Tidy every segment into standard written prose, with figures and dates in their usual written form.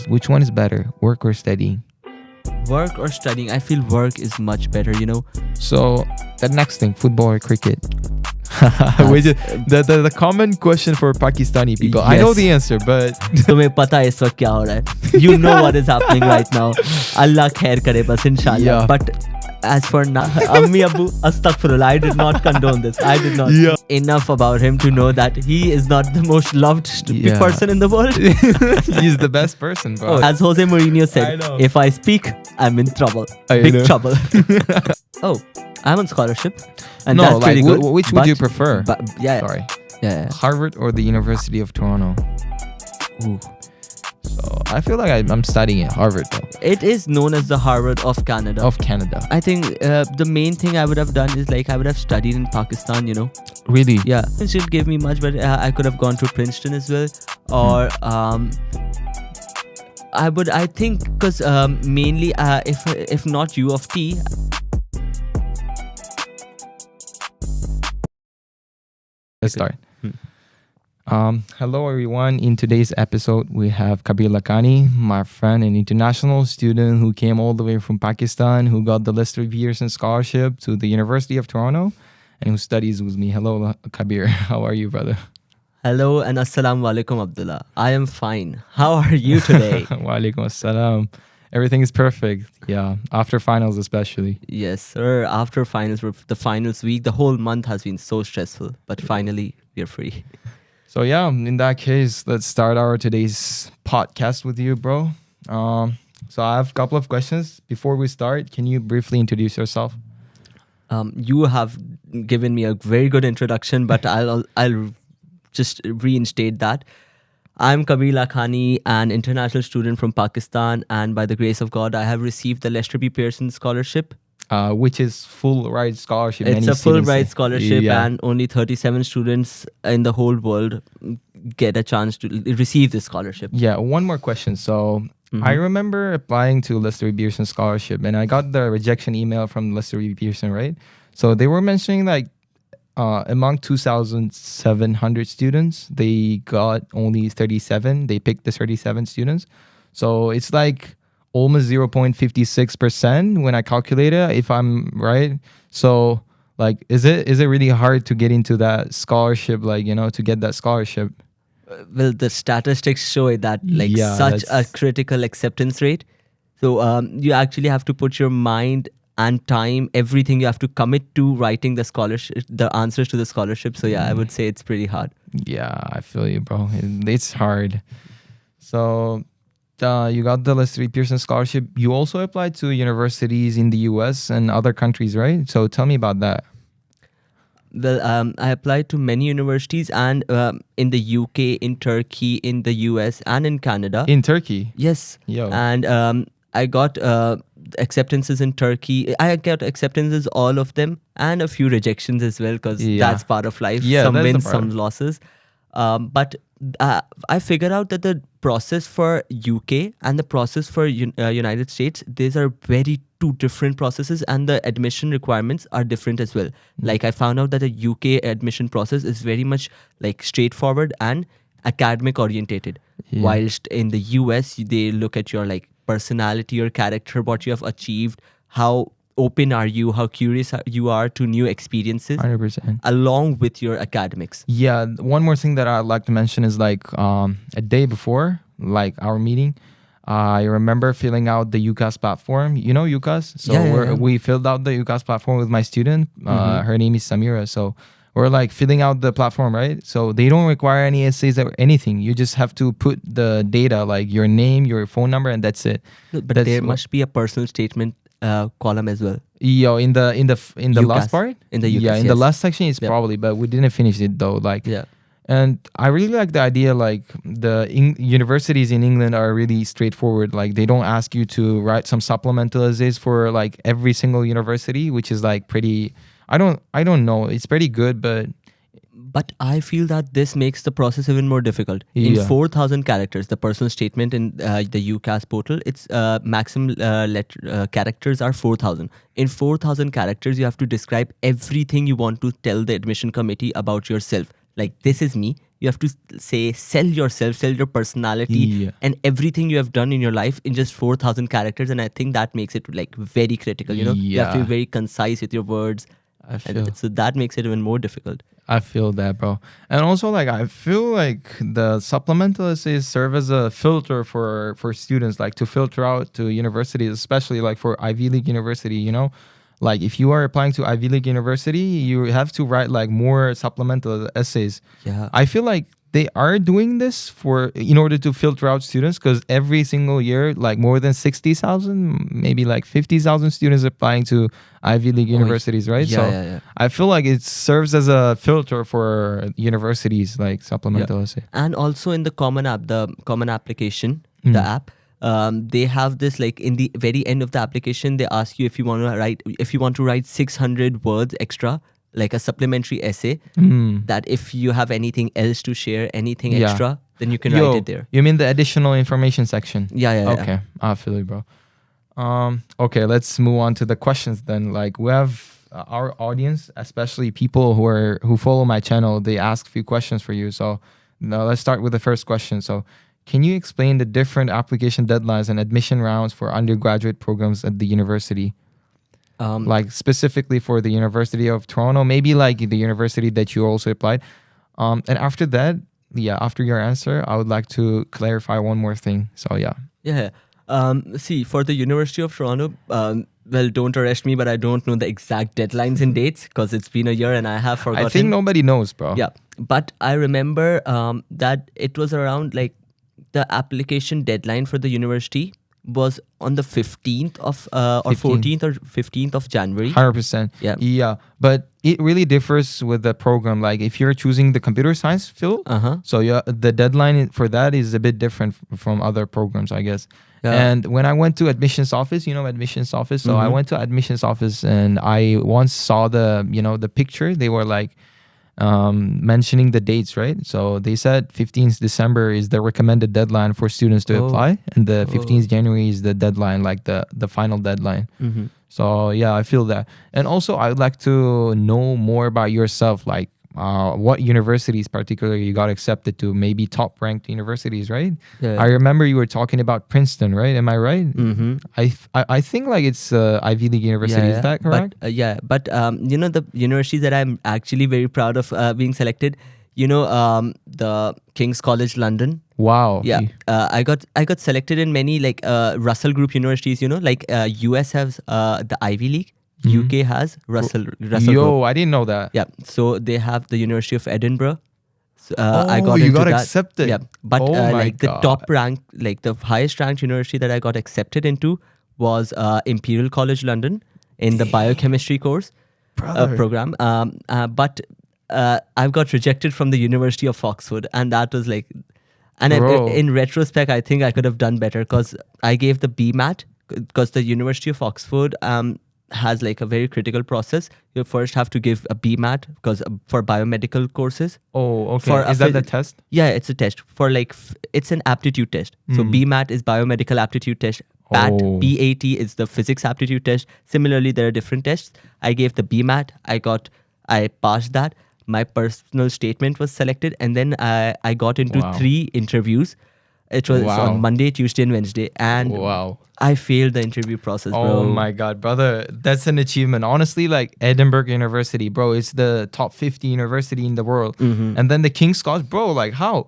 Which one is better, work or studying? Work or studying? I feel work is much better, So the next thing, football or cricket? Which is the common question for Pakistani people. I know Yes. the answer, but तुम्हें पता है इस वक्त क्या हो रहा है. You know what is happening right now. Allah khair करे बस inshallah. Yeah. But as for now, Ammi Abu, astaghfirullah, I did not condone this. I did not. Yeah. Enough about him to know that he is not the most loved Yeah. person in the world. he's the best person, bro. As Jose Mourinho I said, know. if I speak, I'm in trouble. I Big know. trouble. Oh, I'm on scholarship. And No, that's like pretty good. which would you prefer? But yeah, Sorry, yeah. Harvard or the University of Toronto? Ooh. So I feel like I'm studying at Harvard though, It is known as the Harvard of Canada. of Canada. I think the main thing I would have done is I would have studied in Pakistan, Really? Yeah. It didn't give me much, but I could have gone to Princeton as well. Or I think because mainly if not UofT. Let's start. Hello everyone. In today's episode, we have Kabeer Lakhani, my friend, an international student who came all the way from Pakistan, who got the Lester B Pearson Scholarship to the University of Toronto, and who studies with me. Hello, Kabeer. How are you, brother? Hello and assalamu alaikum, Abdullah. I am fine. How are you today? Walaikum assalam. Everything is perfect. Yeah, after finals especially. Yes, sir. After finals, the finals week, the whole month has been so stressful, but finally we are free. So yeah, in that case, let's start our today's podcast with you, bro. So I have a couple of questions. Before we start, can you briefly introduce yourself? You have given me a very good introduction, but I'll just reinstate that. I'm Kabeer Lakhani, an international student from Pakistan, and by the grace of God, I have received the Lester B Pearson Scholarship. Which is full ride scholarship. It's Many a full students- ride scholarship, Yeah. and only 37 students in the whole world get a chance to receive this scholarship. Yeah, one more question. So I remember applying to Lester B Pearson Scholarship, and I got the rejection email from Lester B Pearson, right? So they were mentioning among 2,700 students, they got only 37. They picked the 37 students. So it's almost 0.56% when I calculate it, if I'm right. So is it really hard to get into that scholarship, to get that scholarship? Well, the statistics show that Yeah, such a that's- critical acceptance rate. So you actually have to put your mind and time, everything you have to commit to writing the scholarship, the answers to the scholarship. So yeah, I would say it's pretty hard. Yeah, I feel you, bro. It's hard. So you got the Lester B Pearson Scholarship. You also applied to universities in the US and other countries, right? So tell me about that. Well, I applied to many universities and in the UK, in Turkey, in the US, and in Canada. In Turkey? Yes. Yo. And I got acceptances in Turkey. I got acceptances, all of them, and a few rejections as well, because Yeah. that's part of life. Yeah, Some that's the wins, part. some losses. But I figured out that the process for UK and the process for United States, these are very two different processes, and the admission requirements are different as well. I found out that the UK admission process is very much straightforward and academic orientated, Yeah. whilst in the US they look at your personality, your character, what you have achieved, how open are you, how curious you are to new experiences, 100%. along with your academics. Yeah, one more thing that I'd like to mention is a day before our meeting, I remember filling out the UCAS platform. You know UCAS? So Yeah. we filled out the UCAS platform with my student. Her name is Samira. So we're filling out the platform, right? So they don't require any essays or anything. You just have to put the data, your name, your phone number, and that's it. But That's there what- must be a personal statement column as well. Yo, in the UCAS. last part, In the yeah, UCAS, in the yes. last section is Yeah. probably, but we didn't finish it though. Yeah. And I really like the idea. Universities in England are really straightforward. They don't ask you to write some supplemental essays for every single university, which is pretty. I don't know. It's pretty good, but But I feel that this makes the process even more difficult. In Yeah. 4,000 characters, the personal statement in the UCAS portal, its maximum characters are 4,000. In 4,000 characters, you have to describe everything you want to tell the admission committee about yourself. like this is me. You have to say, sell yourself, sell your personality Yeah. and everything you have done in your life in just 4,000 characters. And I think that makes it like very critical. You have to Yeah. be very concise with your words. I feel. And so that makes it even more difficult. I feel that, bro. And also, like, I feel like the supplemental essays serve as a filter for students, like to filter out to universities, especially like for Ivy League university. Like if you are applying to Ivy League university, you have to write like more supplemental essays. Yeah. I feel like they are doing this in order to filter out students, because every single year, like more than 60,000, maybe like 50,000 students applying to Ivy League universities, right? Yeah, So yeah. I feel like it serves as a filter for universities, like supplemental essay. And also in the common app, the common application, the app, they have this, like in the very end of the application, they ask you if you want to write 600 words extra, like a supplementary essay, that if you have anything else to share, anything Yeah. extra, then you can write it there. You mean the additional information section? Yeah. Okay, I feel you, bro. Okay, let's move on to the questions then. Like we have our audience, especially people who follow my channel, they ask a few questions for you. So now let's start with the first question. So can you explain the different application deadlines and admission rounds for undergraduate programs at the university? Like specifically for the University of Toronto, maybe like the university that you also applied. And after that, after your answer, I would like to clarify one more thing. So yeah. Yeah. See, for the University of Toronto, well, don't arrest me, but I don't know the exact deadlines and dates because it's been a year and I have forgotten. I think nobody knows, bro. Yeah, but I remember that it was around like the application deadline for the university was on the 15th of or 14th or 15th of January. 100%. Yeah. But it really differs with the program. Like if you're choosing the computer science field, so the deadline for that is a bit different from other programs, I guess. Yeah. And when I went to admissions office, admissions office. So I went to admissions office and I once saw the picture. They were like mentioning the dates, right? So they said 15th December is the recommended deadline for students to apply, and the 15th January is the deadline, like the final deadline. So yeah, I feel that. And also I would like to know more about yourself, like what universities particularly you got accepted to, maybe top ranked universities, right? I remember you were talking about Princeton, right? Am I right? I think like it's Ivy League university. Is that correct? But the university that I'm actually very proud of being selected, the King's College London. Wow. Yeah. I got selected in many like Russell Group universities, like US has the Ivy League. UK has Russell Group. I didn't know that. Yeah, so they have the University of Edinburgh. So, I got that. accepted. Yeah, but like the top rank, like the highest ranked university that I got accepted into was Imperial College London in the biochemistry course program. But I've got rejected from the University of Oxford, and that was like, and in retrospect, I think I could have done better because I gave the BMAT because the University of Oxford has like a very critical process. You first have to give a BMAT because for biomedical courses. Oh, okay. Is that the test? Yeah, it's a test for like it's an aptitude test. So BMAT is biomedical aptitude test. PAT, PAT is the physics aptitude test. Similarly, there are different tests. I gave the BMAT. I passed that. My personal statement was selected, and then I got into 3 interviews. It was on Monday, Tuesday, and Wednesday, and I failed the interview process, bro. Oh my God, brother. That's an achievement. Honestly, like Edinburgh University, bro, it's the top 50 university in the world. And then the King's College, bro, like how?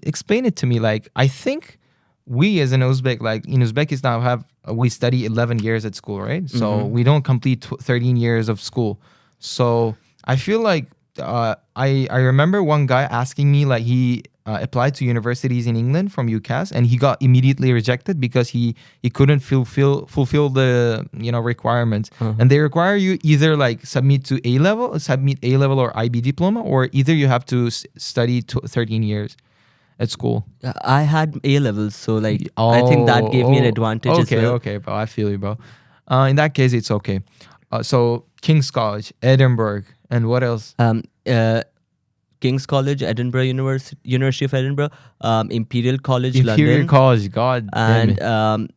Explain it to me. Like, I think we as an Uzbek, like in Uzbekistan, we study 11 years at school, right? So we don't complete 13 years of school. So I feel like I remember one guy asking me, like he applied to universities in England from UCAS, and he got immediately rejected because he couldn't fulfill the requirements. And they require you either like submit A level or IB diploma, or either you have to study 13 years at school. I had A levels, so like I think that gave me an advantage as well. Okay, bro, I feel you, bro. In that case, it's okay. So King's College, Edinburgh, and what else? King's College, Edinburgh University of Edinburgh, Imperial College, London. Imperial College, God damn it. And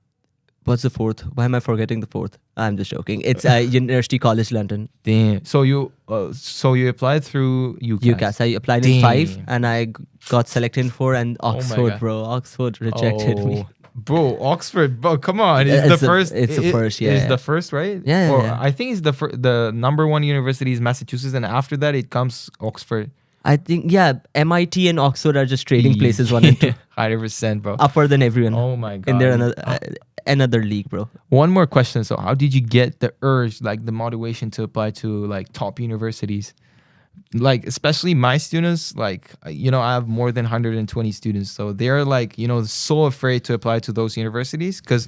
What's the fourth? Why am I forgetting the fourth? I'm just joking. It's University College London. Damn. So you applied through UCAS. UCAS. I applied in 5 Damn. and I got selected in 4, and Oh my Oxford, God. bro. Oxford rejected me. Bro, Oxford, bro, come on. It's the first. It's the first, yeah. It's the first, right? Yeah, Or yeah. I think it's the number one university is Massachusetts, and after that it comes Oxford. I think, yeah, MIT and Oxford are just trading places 1 and 2. 100%, bro. Upper than everyone. Oh my God. In their another league, bro. One more question. So, how did you get the urge, like the motivation to apply to like top universities? Like, especially my students, like, I have more than 120 students. So they're like, so afraid to apply to those universities because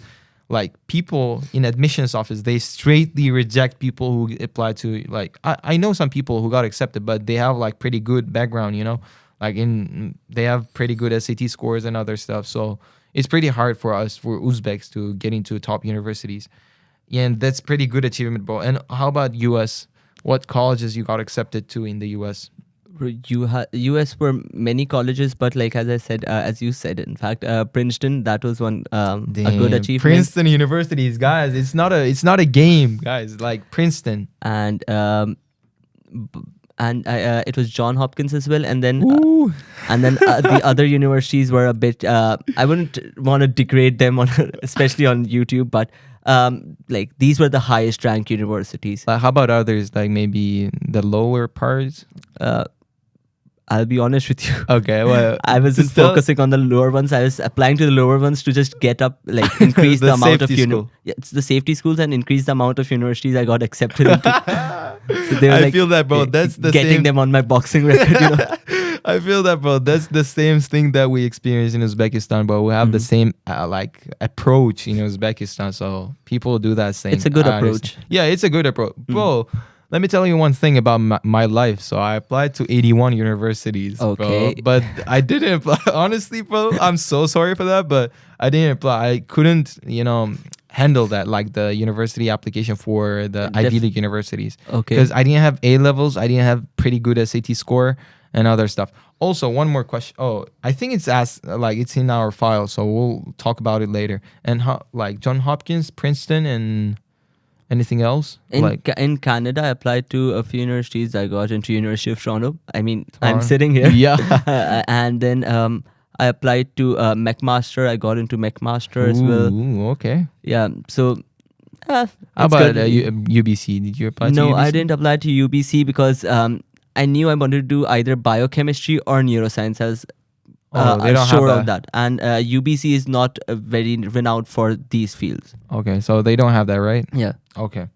like people in admissions office, they straightly reject people who apply to like, I know some people who got accepted, but they have like pretty good background, like they have pretty good SAT scores and other stuff. So it's pretty hard for us, for Uzbeks, to get into top universities. Yeah, and that's pretty good achievement, bro. And how about US? What colleges you got accepted to in the US? US were many colleges, but like as I said, as you said, in fact, Princeton, that was one a good achievement. Princeton universities, guys. It's not a game, guys. Like Princeton. And it was John Hopkins as well, and then the other universities were a bit. I wouldn't want to degrade them especially on YouTube, but like these were the highest ranked universities. How about others? Like maybe the lower parts. I'll be honest with you. Okay, well, I wasn't focusing on the lower ones. I was applying to the lower ones to just get up, like increase the amount of it's the safety schools and increase the amount of universities I got accepted into. So they were I feel that, bro. That's the getting them on my boxing record. I feel that, bro. That's the same thing that we experience in Uzbekistan, but we have the same like approach in Uzbekistan. So people do that same. It's a good approach. Yeah, it's a good approach, bro. Let me tell you one thing about my life. So I applied to 81 universities, okay, bro. But I didn't apply. Honestly, bro, I'm so sorry for that, but I didn't apply. I couldn't, handle that, like the university application for the Ivy League universities. Okay. Because I didn't have A levels. I didn't have pretty good SAT score and other stuff. Also, one more question. Oh, I think it's it's in our file, so we'll talk about it later. And like John Hopkins, Princeton, and anything else? In Canada, I applied to a few universities. I got into University of Toronto. I mean, I'm sitting here. Yeah. And then I applied to McMaster. I got into McMaster as well. Ooh, okay. Yeah. So, how about UBC? Did you apply to UBC? No, I didn't apply to UBC because I knew I wanted to do either biochemistry or neuroscience. They don't sure have of that. And UBC is not very renowned for these fields. Okay, so they don't have that, right? Yeah. Okay.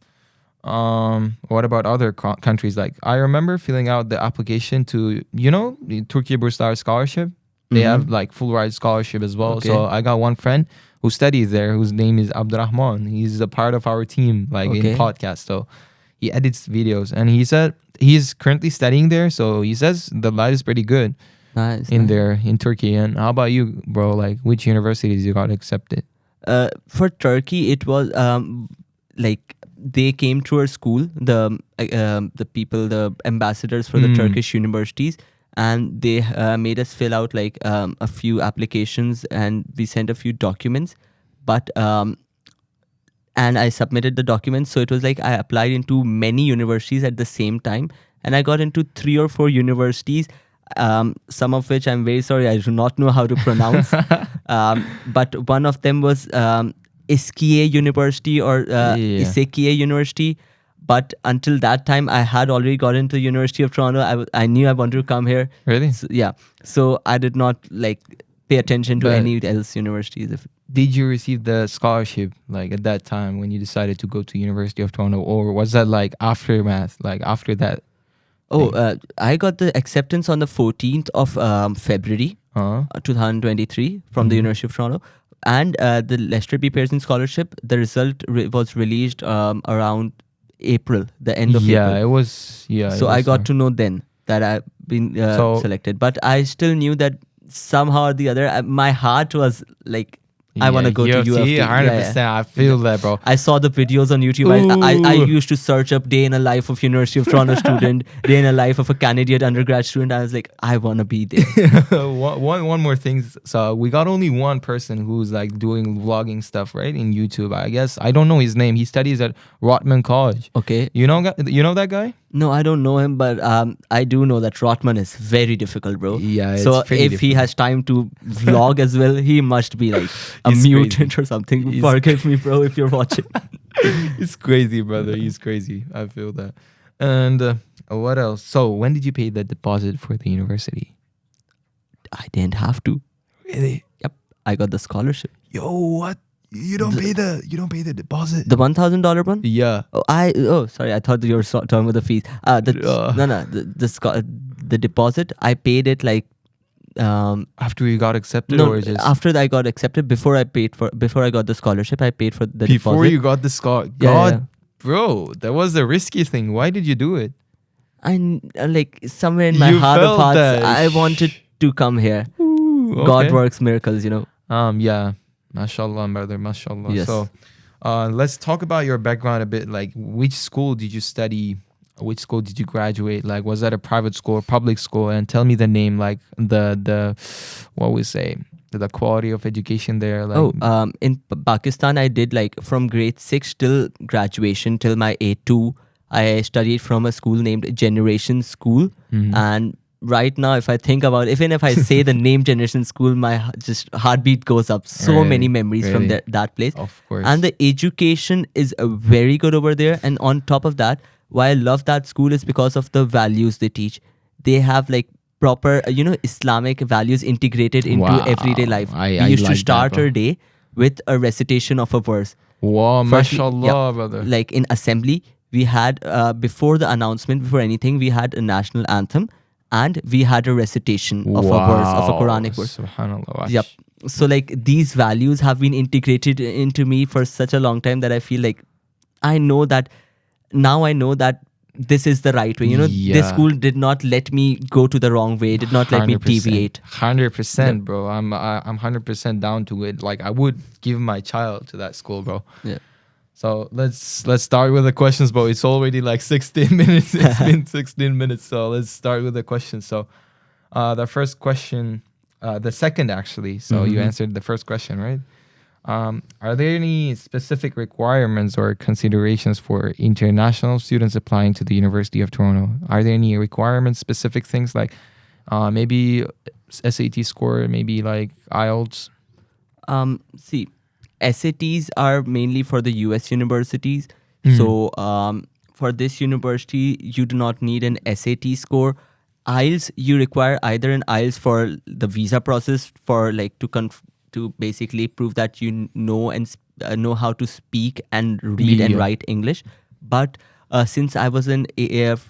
What about other countries? Like I remember filling out the application to, the Turkey Burslar Scholarship. They have like full ride scholarship as well. Okay. So I got one friend who studies there, whose name is Abdurrahman. He's a part of our team, in podcast. So he edits videos, and he said he's currently studying there. So he says the life is pretty good. Nice. There in Turkey. And how about you, bro? Like which universities you got accepted? For Turkey, it was like they came to our school, the people, the ambassadors for the Turkish universities, and they made us fill out like a few applications, and we sent a few documents, but and I submitted the documents. So it was like I applied into many universities at the same time, and I got into 3 or 4 universities. Some of which I'm very sorry, I do not know how to pronounce. But one of them was Iskiye University or Isekiye University. But until that time, I had already got into the University of Toronto. I knew I wanted to come here. Really? So, yeah. So I did not pay attention to any else universities. Did you receive the scholarship at that time when you decided to go to University of Toronto, or was that aftermath, after that? I got the acceptance on the 14th of February 2023 from the University of Toronto. And the Lester B Pearson Scholarship, the result was released around April, the end of April. Yeah, it was. Yeah. So I got to know then that I've been selected. But I still knew that somehow or the other, my heart was I want to go to UofT, UofT. 100%. I feel that, bro. I saw the videos on YouTube. I Ooh. used to search up day in a life of University of Toronto student, day in a life of a Canadian undergrad student. I was like, I want to be there. One more thing. So we got only one person who's like doing vlogging stuff, right, in YouTube. I guess I don't know his name. He studies at Rotman College. Okay. You know that guy? No, I don't know him, but I do know that Rotman is very difficult, bro. Yeah, it's so pretty if he has time to vlog as well, he must be like a He's mutant crazy. or something. He's Forgive me, bro, if you're watching. It's crazy, brother. He's crazy. I feel that. And what else? So when did you pay the deposit for the university? I didn't have to. Really? Yep, I got the scholarship. Yo, what? You don't pay the deposit. The $1,000 one? Yeah. Oh, sorry. I thought you were talking about the fees. No. The deposit. I paid it like After you got accepted, no. or just After I got accepted, before I got the scholarship, I paid for the before deposit. you got the Yeah, God, yeah. bro, that was a risky thing. Why did you do it? And like somewhere in my You heart of felt hearts, that. I wanted to come here. Ooh, God okay. works miracles, Yeah, mashallah, brother, mashallah. Yes. So, let's talk about your background a bit. Like, which school did you study? Which school did you graduate? Like, was that a private school or public school? And tell me the name, like the what we say, the quality of education there. Like, In Pakistan, I did like from grade 6 till graduation till my A2. I studied from a school named Generation School, Mhm. and right now, if I think about, even if I say the name Generation School, my just heartbeat goes up. So Really? many memories from Really? that place. Of course. And the education is very good over there. And on top of that, why I love that school is because of the values they teach. They have like proper, Islamic values integrated into Wow. everyday life. I We used like to that, start bro. our day with a recitation of a verse. Wow, Firstly, mashallah, brother. Like in assembly, we had before the announcement, before anything, we had a national anthem and we had a recitation of a verse, of a Quranic verse. Subhanallah. Yep. So like these values have been integrated into me for such a long time that I feel like I know that this is the right way. This Yeah. school did not let me go to the wrong way, did not let me 100%. deviate. 100%, bro. I'm 100% down to it. Like, I would give my child to that school, bro. Yeah. So let's start with the questions, bro. It's already like 16 minutes. It's been 16 minutes. So let's start with the questions. So the first question, the second actually. So you Mhm. answered the first question, right? Are there any specific requirements or considerations for international students applying to the University of Toronto? Are there any requirements, specific things like maybe SAT score, maybe like IELTS? See, SATs are mainly for the US universities. Mm. So for this university, you do not need an SAT score. IELTS, you require either an IELTS for the visa process, for like to basically prove that you know and know how to speak and read and Yeah. write English. But since I was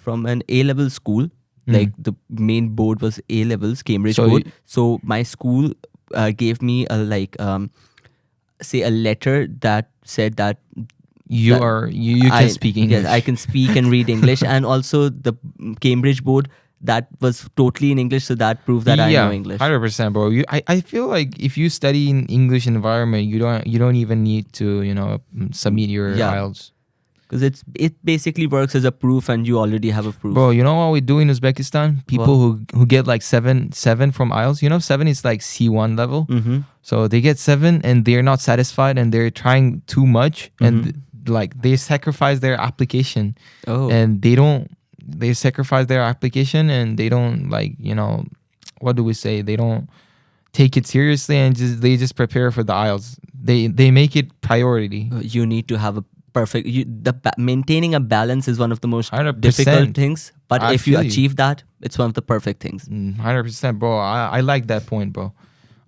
from an A-level school, Mm. like the main board was A-levels, Cambridge So board. So my school gave me a letter that said that You can speak English. yes, I can speak and read English, and also the Cambridge board, that was totally in English, so that proved that I know English. 100%, bro. I feel like if you study in English environment, you don't even need to submit your Yeah. IELTS. Because it basically works as a proof, and you already have a proof. Bro, you know what we do in Uzbekistan? People who get like seven from IELTS. 7 is like C1 level. Mm-hmm. So they get 7 and they're not satisfied and they're trying too much and like they sacrifice their application Oh. and they sacrifice their application and they don't what do we say? They don't take it seriously and they just prepare for the IELTS. They make it priority. You need to have a perfect. Maintaining a balance is one of the most 100%. difficult things. But I if you feel you. achieve that, it's one of the perfect things. 100%, bro. I like that point, bro.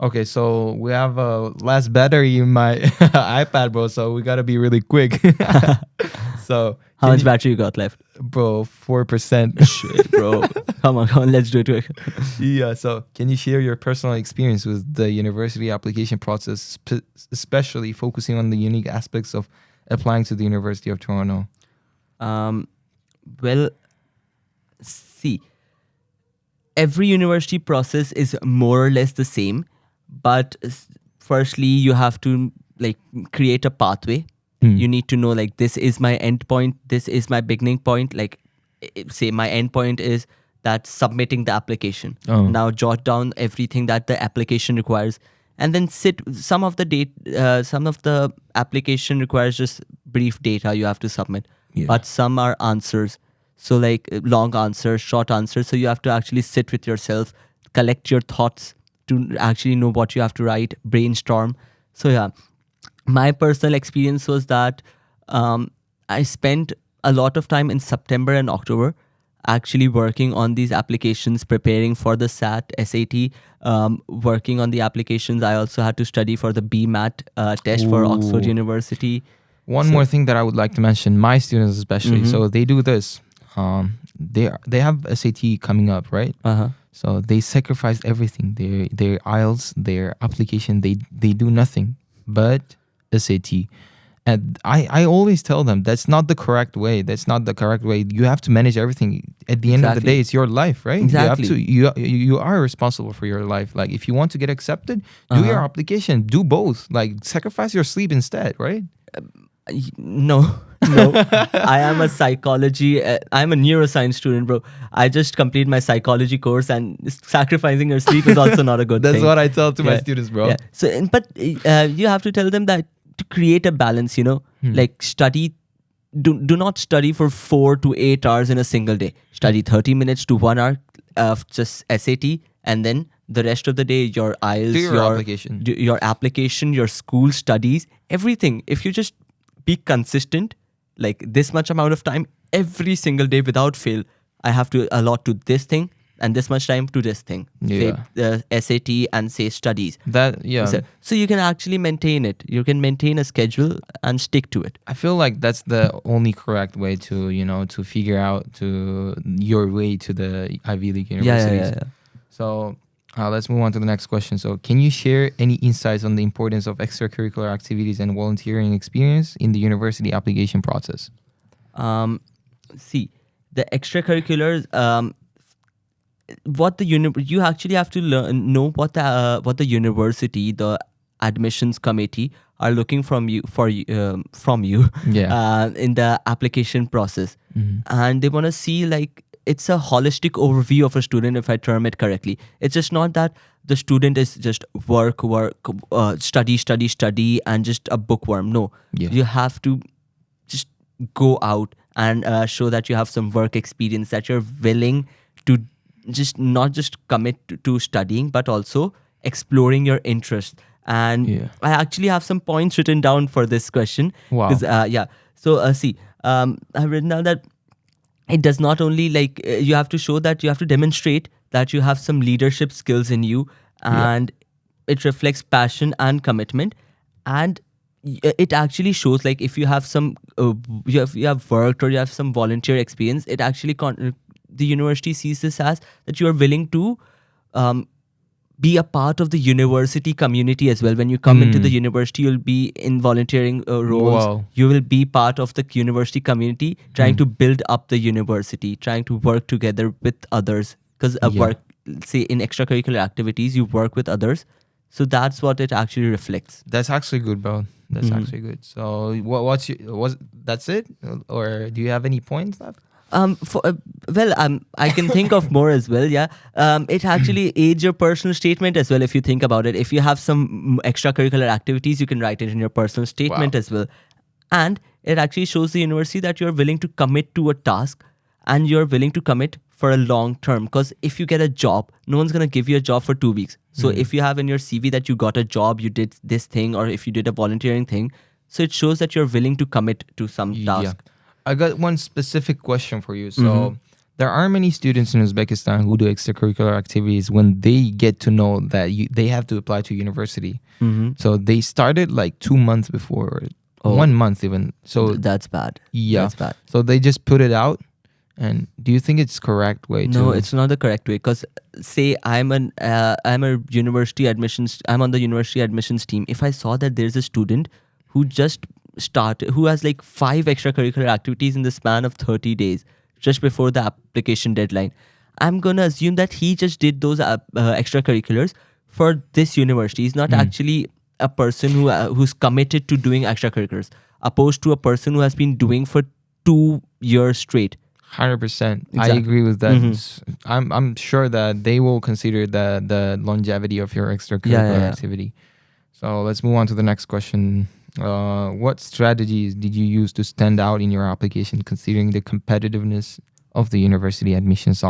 Okay, so we have a last battery in my iPad, bro. So we gotta be really quick. So How much battery you got left? bro? 4%. Shit, bro. Come on, let's do it. Yeah. So can you share your personal experience with the university application process, especially focusing on the unique aspects of applying to the University of Toronto? Well, see, every university process is more or less the same, but firstly you have to like create a pathway. You need to know like this is my end point, this is my beginning point. Like say my end point is that submitting the application. Now jot down everything that the application requires, and then some of the application requires just brief data you have to submit, but some are answers. So like long answers, short answers. So you have to actually sit with yourself, collect your thoughts to actually know what you have to write, brainstorm. So yeah, my personal experience was that I spent a lot of time in September and October actually working on these applications, preparing for the SAT, working on the applications. I also had to study for the BMAT test for Oxford University. One more thing that I would like to mention, my students especially, so they do this. They have SAT coming up, right? So they sacrifice everything. Their IELTS, their application, they do nothing but SAT. And I always tell them that's not the correct way. That's not the correct way. You have to manage everything. At the end of the day, it's your life, right? Exactly. You are responsible for your life. Like if you want to get accepted, do your application. Do both. Like sacrifice your sleep instead, right? No. I am a psychology. I'm a neuroscience student, bro. I just completed my psychology course, and sacrificing your sleep is also not a good thing. That's what I tell to my students, bro. Yeah. So, but you have to tell them that to create a balance, like study. Do not study for 4 to 8 hours in a single day. Study 30 minutes to 1 hour of just SAT, and then the rest of the day your IELTS, your application, your school studies, everything. If you just be consistent, like this much amount of time every single day without fail, I have to allot to this thing and this much time to this thing. Say SAT and say studies. So you can actually maintain it. You can maintain a schedule and stick to it. I feel like that's the only correct way to to figure out to your way to the Ivy League universities. Yeah. So let's move on to the next question. So can you share any insights on the importance of extracurricular activities and volunteering experience in the university application process? See, the extracurriculars, you actually have to know what the university, the admissions committee are looking from you in the application process. And they want to see like it's a holistic overview of a student, if I term it correctly. It's just not that the student is just work, study, and just a bookworm. No, you have to just go out and show that you have some work experience, that you're willing to just not just commit to studying, but also exploring your interests. And I actually have some points written down for this question. Wow. So see, I've written down that it does not only like you have to show that you have to demonstrate that you have some leadership skills in you, and it reflects passion and commitment. And it actually shows like if you have some you have worked or you have some volunteer experience, it actually the university sees this as that you are willing to be a part of the university community as well. When you come into the university, you'll be in volunteering roles. Wow. You will be part of the university community, trying to build up the university, trying to work together with others. Because say in extracurricular activities, you work with others. So that's what it actually reflects. That's actually good, bro. That's actually good. So that's it? Or do you have any points left? I can think of more as well. Yeah. It actually aids your personal statement as well. If you think about it, if you have some extracurricular activities, you can write it in your personal statement as well. And it actually shows the university that you're willing to commit to a task, and you're willing to commit for a long term. Because if you get a job, no one's going to give you a job for 2 weeks. So if you have in your CV that you got a job, you did this thing, or if you did a volunteering thing, so it shows that you're willing to commit to some task. I got one specific question for you. So there are many students in Uzbekistan who do extracurricular activities when they get to know that they have to apply to university. So they started like 2 months before, 1 month even. So that's bad. Yeah. That's bad. So they just put it out. And do you think it's correct way to? No, it's not the correct way. Because say I'm a university admissions. I'm on the university admissions team. If I saw that there's a student who just who has like 5 extracurricular activities in the span of 30 days just before the application deadline, I'm gonna assume that he just did those extracurriculars for this university. He's not actually a person who's committed to doing extracurriculars, opposed to a person who has been doing for 2 years straight. 100%. I Exactly. agree with that. I'm sure that they will consider the longevity of your extracurricular Yeah. activity. So let's move on to the next question. What strategies did you use to stand out in your application, considering the competitiveness of the university admissions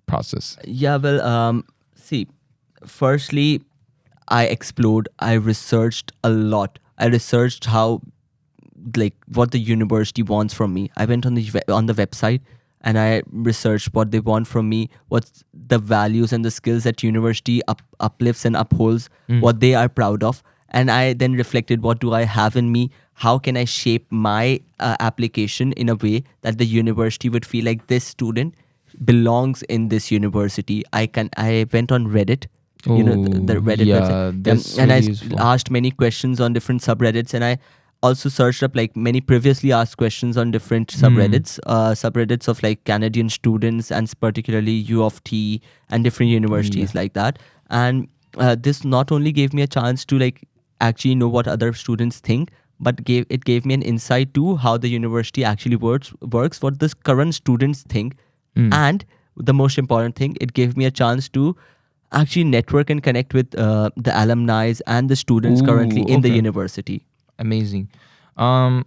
process? Yeah, well, see, firstly, I explored, I researched a lot. I researched how, like, what the university wants from me. I went on the website and I researched what they want from me, what's the values and the skills that university uplifts and upholds, what they are proud of. And I then reflected, what do I have in me? How can I shape my application in a way that the university would feel like this student belongs in this university? I went on Reddit, the Reddit website, that's and I really useful. asked many questions on different subreddits, and I also searched up like many previously asked questions on different subreddits of like Canadian students and particularly UofT and different universities like that. And this not only gave me a chance to like actually know what other students think, but gave me an insight to how the university actually works, what the current students think. And the most important thing, it gave me a chance to actually network and connect with the alumni and the students currently in the university. Amazing. One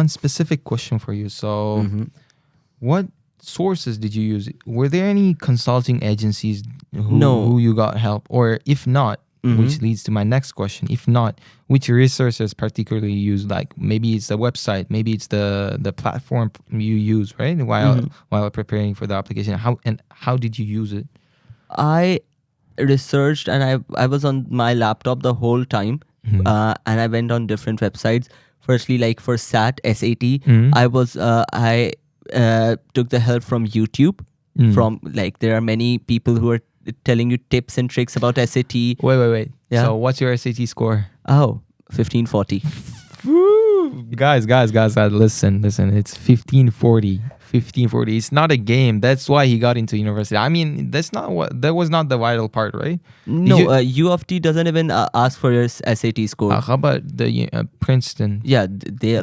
specific question for you. So, what sources did you use? Were there any consulting agencies who you got help, or if not, which leads to my next question. If not, which resources particularly you use? Like maybe it's the website, maybe it's the platform you use, right? While preparing for the application. How did you use it? I researched and I was on my laptop the whole time, and I went on different websites. Firstly, like for SAT, I took the help from YouTube. From like there are many people who are telling you tips and tricks about SAT. Wait. Yeah. So what's your SAT score? Oh, 1540. Woo! Guys, listen. It's 1540. 1540. It's not a game. That's why he got into university. I mean, that was not the vital part, right? No, UofT doesn't even ask for your SAT score. How about the Princeton? Yeah, they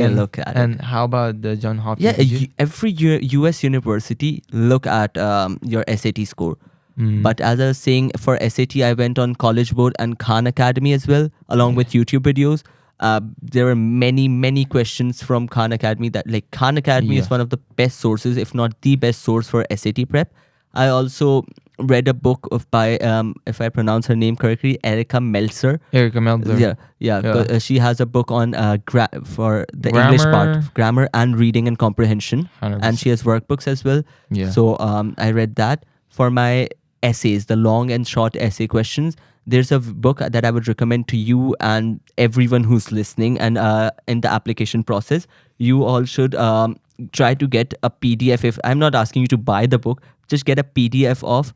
look at it. And how about the John Hopkins? Yeah, every US university look at your SAT score. But as I was saying, for SAT, I went on College Board and Khan Academy as well, along with YouTube videos. There were many questions from Khan Academy that like Khan Academy is one of the best sources, if not the best source for SAT prep. I also read a book by, if I pronounce her name correctly, Erica Meltzer. Yeah. She has a book on for the Grammar. English part, grammar and reading and comprehension. 100%. And she has workbooks as well. Yeah. So I read that. For my essays, the long and short essay questions, there's a book that I would recommend to you and everyone who's listening. And in the application process, you all should try to get a PDF. If I'm not asking you to buy the book, just get a PDF of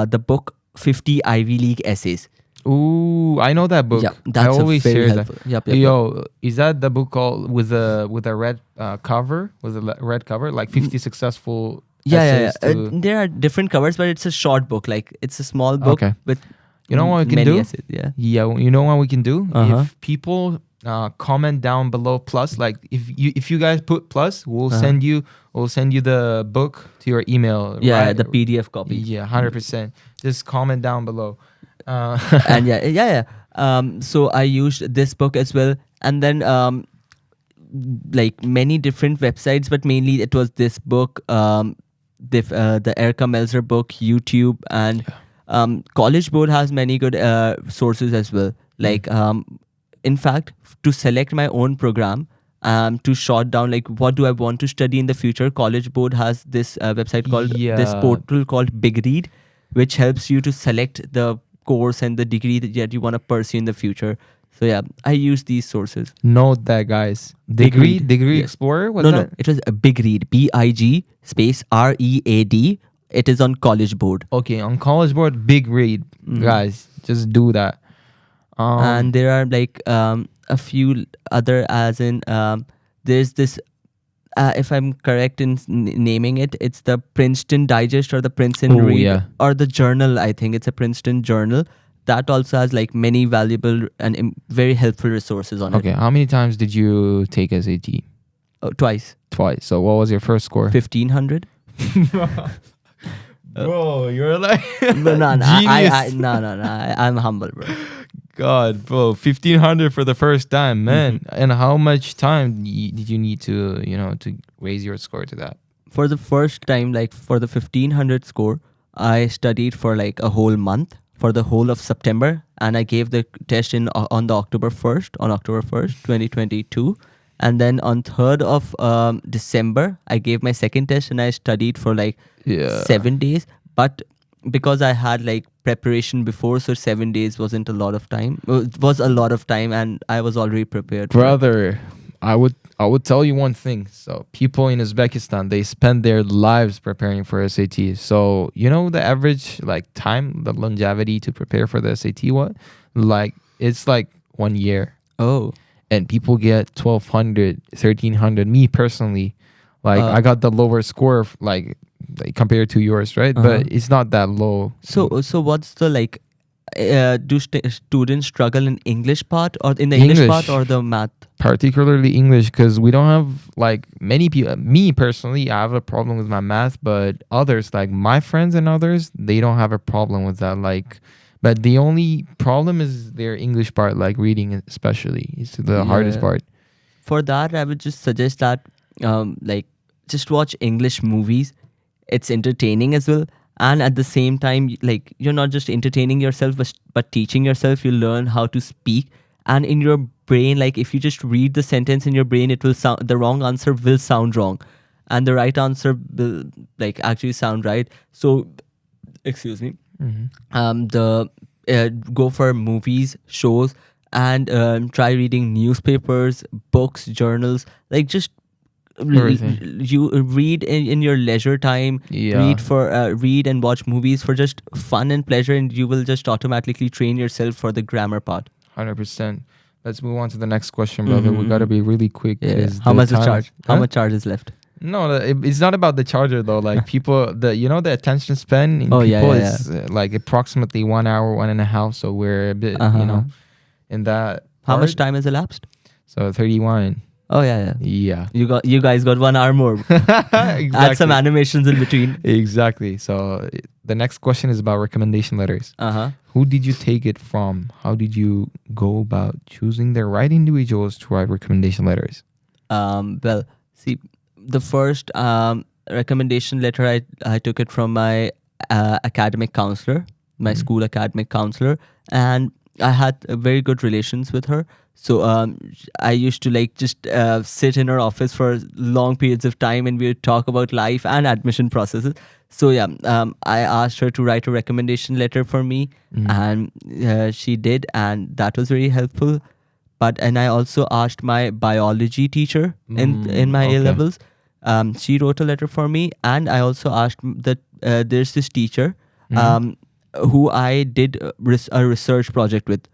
the book 50 Ivy League essays. Ooh, I know that book. Yeah, that's I always very share helpful. that. Yep. Yo, is that the book called with a red cover? Was a red cover? Like 50 successful. Yeah. There are different covers, but it's a short book. Like it's a small book with you know what we can many do? essays. Yeah. You know what we can do? Uh-huh. If people comment down below plus, like if you guys put plus, we'll send you the book to your email. Yeah, right? the PDF copy. Yeah, 100%. Just comment down below. And yeah. So I used this book as well, and then like many different websites, but mainly it was this book, the Erica Meltzer book, YouTube, and College Board has many good sources as well. Like in fact, to select my own program, to short down like what do I want to study in the future, College Board has this website called this portal called Big Read, which helps you to select the course and the degree that you want to pursue in the future. So yeah, I use these sources. Note that, guys. Degree Explorer? No, it was a Big Read. BIG space READ. It is on College Board. Okay, on College Board, Big Read. Guys, just do that. And there are like a few other, as in there's this, if I'm correct in naming it, it's the Princeton Digest or the Princeton Read or the journal. I think it's a Princeton journal. that also has like many valuable and very helpful resources on Okay, how many times did you take SAT? Twice. Twice. So what was your first score? 1500. Bro, you're like But no, genius. I'm humble, bro. God, bro, 1500 for the first time, man. And how much time did you need to, to raise your score to that? For the first time, like for the 1500 score, I studied for like a whole month for the whole of September, and I gave the test on October 1st, 2022. And then on 3rd of December, I gave my second test and I studied for like 7 days. But because I had like preparation before, so 7 days wasn't a lot of time. It was a lot of time and I was already prepared. Brother, I would tell you one thing. So people in Uzbekistan, they spend their lives preparing for SAT. So the average like time, the longevity to prepare for the SAT, it's like 1 year. Oh. And people get 1200, 1300. Me personally, I got the lower score like compared to yours, right? But it's not that low. So what's the like? Do students struggle in English part or in the English part or the math? Particularly English, because we don't have like many people. Me personally, I have a problem with my math, but others like my friends and others, they don't have a problem with that. But the only problem is their English part, like reading especially. It's the hardest part. For that, I would just suggest that just watch English movies. It's entertaining as well. And at the same time, like you're not just entertaining yourself, but teaching yourself. You learn how to speak. And in your brain, like if you just read the sentence in your brain, it will sound, the wrong answer will sound wrong. And the right answer will like actually sound right. So, excuse me. Go for movies, shows, and try reading newspapers, books, journals. Like just you read in your leisure time. Read and watch movies for just fun and pleasure, and you will just automatically train yourself for the grammar part. 100%. Let's move on to the next question, brother. We gotta be really quick. Yeah. How much is charge? How much charge is left? No, it's not about the charger though. Like people, the attention span in people is like approximately 1 hour, 1.5. So we're a bit, in that. How much time has elapsed? So 31. Oh yeah. You guys got 1 hour more. Exactly. Add some animations in between. Exactly. So the next question is about recommendation letters. Who did you take it from? How did you go about choosing the right individuals to write recommendation letters? Well, see. The first recommendation letter, I took it from my academic counselor, my school academic counselor, and I had very good relations with her. So I used to like just sit in her office for long periods of time, and we would talk about life and admission processes. So I asked her to write a recommendation letter for me, and she did, and that was very helpful. And I also asked my biology teacher in my A levels. She wrote a letter for me, and I also asked that there's this teacher who I did a research project with.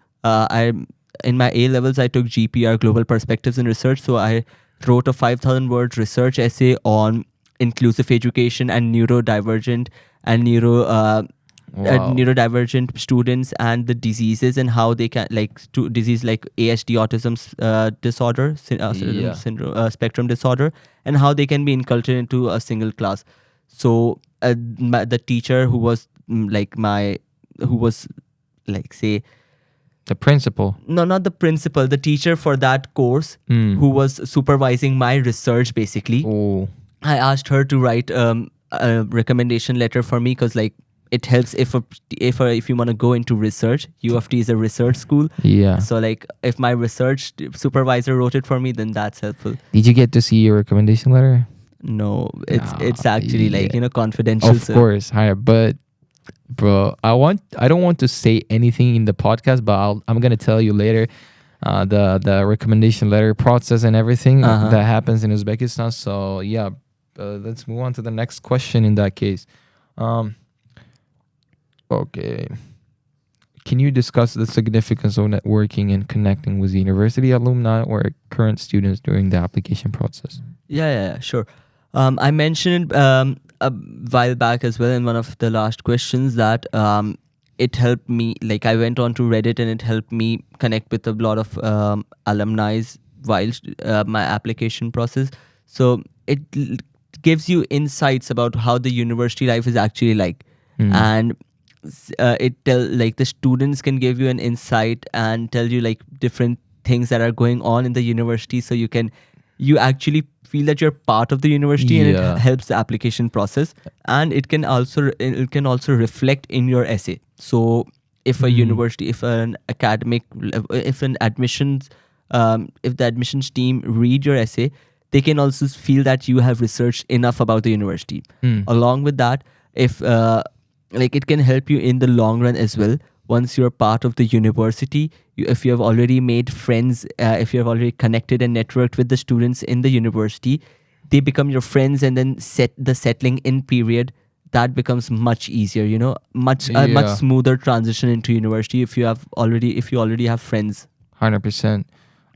In my A levels, I took GPR, Global Perspectives in Research. So I wrote a 5,000 word research essay on inclusive education and neurodivergent and neurodivergent students and the diseases and how they can disease like ASD, autism disorder, syndrome, spectrum disorder, and how they can be inculcated into a single class. So the teacher who was say the principal. No, not the principal. The teacher for that course who was supervising my research basically. Oh. I asked her to write a recommendation letter for me because like it helps if you want to go into research. UofT is a research school. Yeah. So like if my research supervisor wrote it for me, then that's helpful. Did you get to see your recommendation letter? No, it's actually confidential. Of course, higher. But bro, I don't want to say anything in the podcast, but I'm gonna tell you later. The recommendation letter process and everything that happens in Uzbekistan. So yeah, let's move on to the next question in that case. Okay. Can you discuss the significance of networking and connecting with university alumni or current students during the application process? Yeah, sure. I mentioned a while back as well in one of the last questions that it helped me, like I went on to Reddit and it helped me connect with a lot of alumni while my application process. So it gives you insights about how the university life is actually like. And it tell like the students can give you an insight and tell you like different things that are going on in the university, so you actually feel that you're part of the university, and it Yeah. helps the application process. And it can also reflect in your essay. So if a university, if an academic, if an admissions if the admissions team read your essay, they can also feel that you have researched enough about the university. Along with that, if like it can help you in the long run as well. Once you're part of the university, if you have already made friends, if you have already connected and networked with the students in the university, they become your friends, and then the settling in period, that becomes much easier, much Yeah. smoother transition into university if you already have friends. 100%.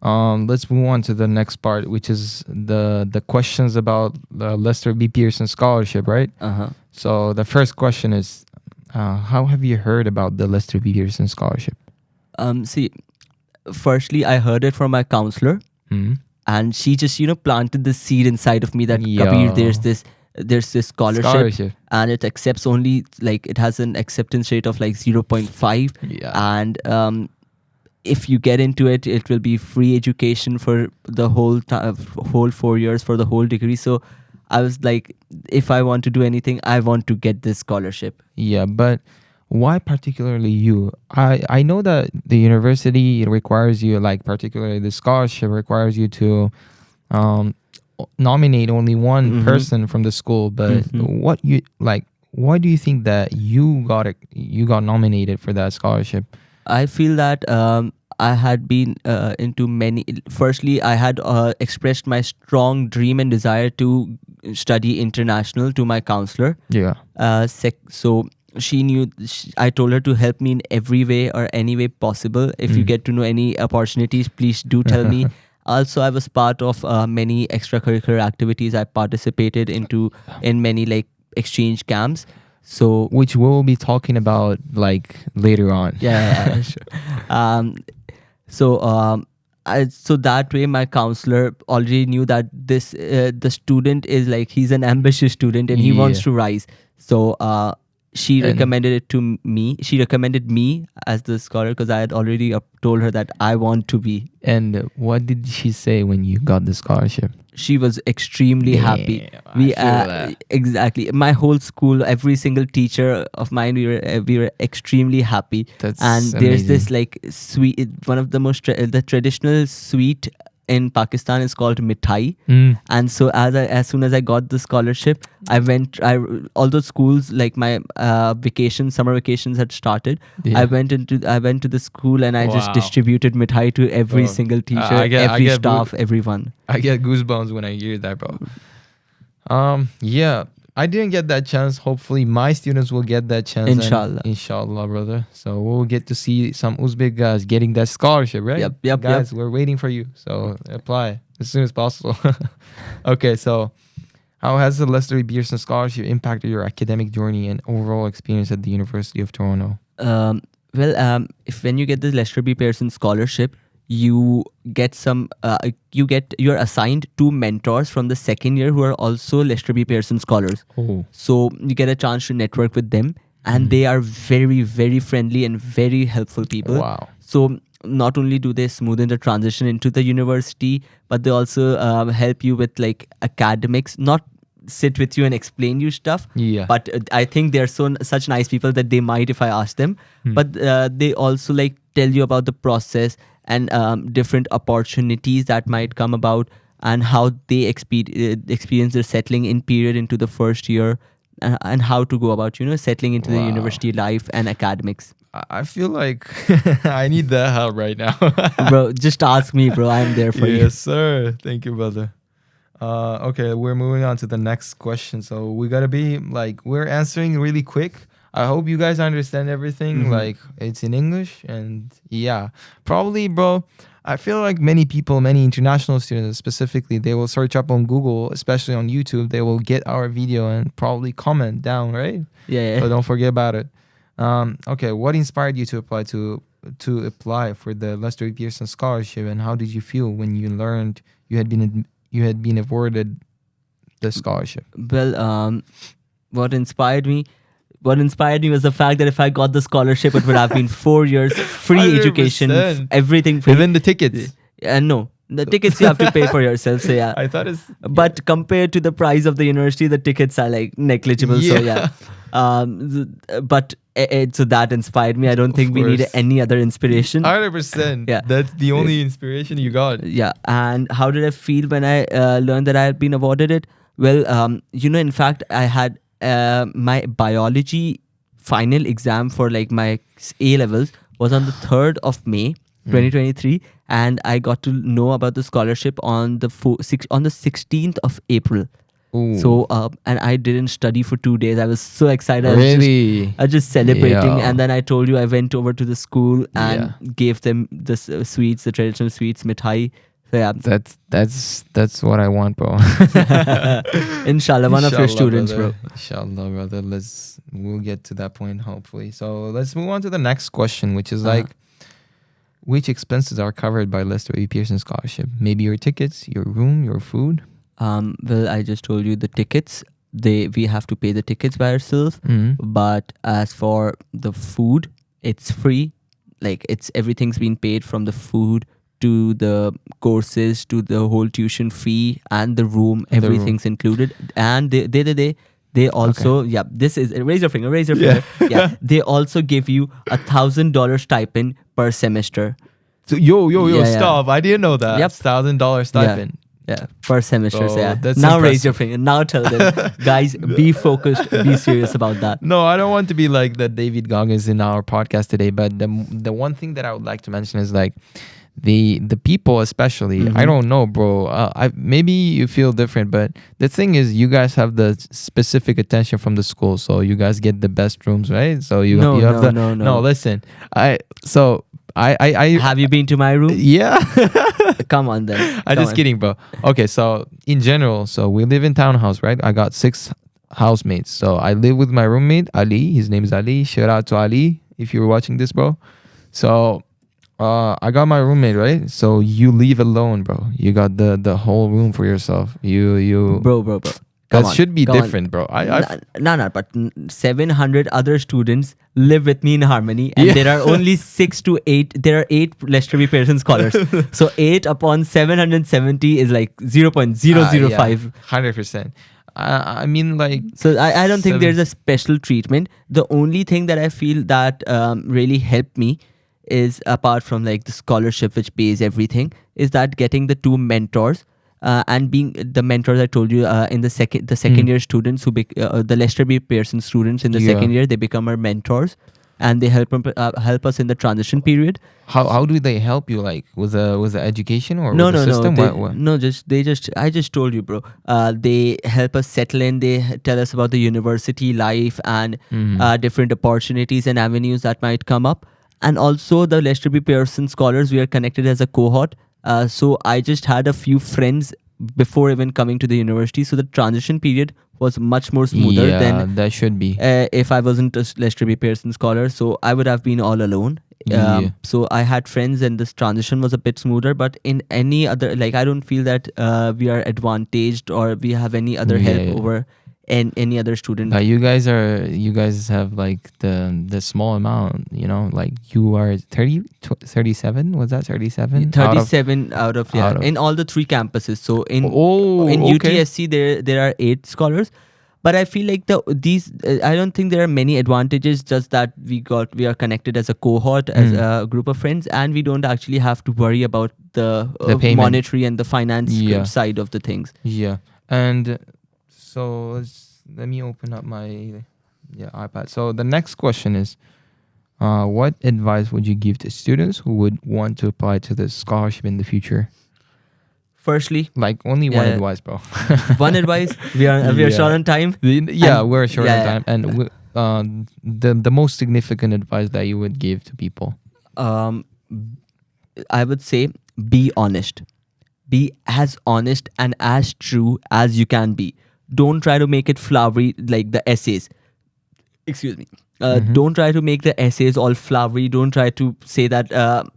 Let's move on to the next part, which is the questions about the Lester B Pearson Scholarship, right? So the first question is, how have you heard about the Lester B Pearson Scholarship? See, firstly, I heard it from my counselor, and she just planted the seed inside of me that Kabeer, there's this scholarship, and it accepts only, like, it has an acceptance rate of like 0.5. Yeah. And if you get into it, it will be free education for the whole 4 years, for the whole degree. So I was like, if I want to do anything, I want to get this scholarship. Yeah, but why particularly you? I know that the university requires you, like particularly the scholarship requires you to nominate only one person from the school. But what do you think that you got nominated for that scholarship? I feel that I had been into many. Firstly, I had expressed my strong dream and desire to study international to my counselor. Yeah. So she knew. I told her to help me in every way or any way possible. If you get to know any opportunities, please do tell me. Also, I was part of many extracurricular activities. I participated in many like exchange camps. So which we'll be talking about like later on. Yeah. Sure. So that way my counselor already knew that the student is like, he's an ambitious student and he wants to rise. So she recommended it to me. She recommended me as the scholar because I had already told her that I want to be. And what did she say when you got the scholarship? She was extremely happy. I feel that. Exactly. My whole school, every single teacher of mine, we were extremely happy. That's and there's amazing. this like sweet, one of the most the traditional sweet in Pakistan is called mithai. And so as soon as I got the scholarship, all those schools, like my summer vacations had started. Yeah. I went to the school and I just Wow. distributed mithai to every single teacher, I get staff, everyone. I get goosebumps when I hear that, bro. Yeah, I didn't get that chance. Hopefully, my students will get that chance. Inshallah. Inshallah, brother. So we'll get to see some Uzbek guys getting that scholarship, right? Yep. Guys, we're waiting for you. So apply as soon as possible. Okay, so how has the Lester B Pearson Scholarship impacted your academic journey and overall experience at the University of Toronto? If when you get the Lester B Pearson Scholarship, you're assigned 2 mentors from the second year who are also Lester B Pearson scholars. Oh. So you get a chance to network with them, and they are very, very friendly and very helpful people. Wow. So not only do they smoothen the transition into the university, but they also help you with like academics, not sit with you and explain you stuff. Yeah. But I think they're such nice people that they might if I ask them. But they also like tell you about the process and different opportunities that might come about, and how they experience their settling in period into the first year, and how to go about settling into the university life and academics. I feel like I need that help right now. Bro, just ask me, bro. I'm there for you. Yes, sir. Thank you, brother. Okay, we're moving on to the next question. So we gotta be like, we're answering really quick. I hope you guys understand everything. Like, it's in English, and yeah, probably, bro. I feel like many people, many international students specifically, they will search up on Google, especially on YouTube. They will get our video and probably comment down, right? Yeah. So don't forget about it. Okay, what inspired you to apply for the Lester B Pearson Scholarship, and how did you feel when you learned you had been awarded the scholarship? Well, what inspired me? What inspired me was the fact that if I got the scholarship, it would have been 4 years free education, 100%. everything free. Even the tickets. No, the tickets you have to pay for yourself. So yeah. I thought it's. But compared to the price of the university, the tickets are like negligible. So yeah. But so that inspired me. I don't think we need course. any other inspiration. 100%. Yeah. That's the only inspiration you got. Yeah. And how did I feel when I learned that I had been awarded it? Well, in fact, I had my biology final exam for like my A levels was on the 3rd of May, 2023, and I got to know about the scholarship on the 16th of April. Ooh. So and I didn't study for 2 days. I was so excited. Really? I was just celebrating, Yeah. and then I told you I went over to the school and Yeah. gave them the sweets, the traditional sweets, mithai. So yeah, That's what I want, bro. inshallah, one of your Inshallah, students, brother. bro. Inshallah, brother. We'll get to that point hopefully. So let's move on to the next question, which is Uh-huh. like, which expenses are covered by Lester B Pearson Scholarship? Maybe your tickets, your room, your food. Well, I just told you the tickets. We have to pay the tickets by ourselves. Mm-hmm. But as for the food, it's free. Like everything's been paid, from the food to the courses to the whole tuition fee and the room. And the room. Everything's included. And they also this is raise your finger. Yeah, they also give you $1,000 stipend per semester. So yo, Yeah, yeah. stop! I didn't know that. Yep. $1,000 stipend. Yeah, per semester. So Bro, yeah. that's Now raise your impressive. finger. Now tell them, guys, be focused, be serious about that. No, I don't want to be like the David Goggins in our podcast today, but the one thing that I would like to mention is like the people, especially. I don't know, bro. Maybe you feel different, but the thing is, you guys have the specific attention from the school, so you guys get the best rooms, right? So you have No. Listen, I Have you been to my room? yeah. Come on then. I'm Come just on. kidding, bro. Okay, so in general, so we live in townhouse, right? I got 6 housemates. So I live with my roommate, Ali. His name is Ali. Shout out to Ali if you're watching this, bro. So I got my roommate, right? So you live alone, bro. You got the whole room for yourself. You Bro. that Come on, should be come on. different, bro. No, but 700 other students live with me in harmony, and Yeah. there are only 6 to 8. There are 8 Lester B Pearson scholars. So 8 upon 770 is like 0.005. 100%. I mean, like, So I don't think Seven. there's a special treatment. The only thing that I feel that really helped me is, apart from like the scholarship which pays everything, is that getting the 2 mentors. And being the mentors I told you in the second year students the Lester B Pearson students in the Yeah. second year, they become our mentors, and they help us in the transition period. how do they help you? Like, was the education or No, with the no, system? no. What? No, I just told you, bro. They help us settle in. They tell us about the university life and different opportunities and avenues that might come up. And also the Lester B Pearson scholars, we are connected as a cohort. So I just had a few friends before even coming to the university. So the transition period was much more smoother Yeah, than that should be. if I wasn't a Lester B Pearson scholar. So I would have been all alone. Yeah. So I had friends, and this transition was a bit smoother. But in any other, like, I don't feel that we are advantaged or we have any other help Yeah. over any other student. You guys have like the small amount, like you are 37, was that 37? 37 out of out of- in all the 3 campuses. So in Okay. UTSC there are 8 scholars, but I feel like these I don't think there are many advantages. Just that we are connected as a cohort, as a group of friends, and we don't actually have to worry about the payment. monetary and the finance Yeah. side of the things. Yeah. And so let me open up my iPad. So the next question is, what advice would you give to students who would want to apply to this scholarship in the future? Firstly, Like only one Yeah. advice, bro. one advice: we are Yeah. short on time. We're short yeah, on time, and the most significant advice that you would give to people. I would say be honest. Be as honest and as true as you can be. Don't try to make it flowery like the essays. Excuse me. Don't try to make the essays all flowery. Don't try to say that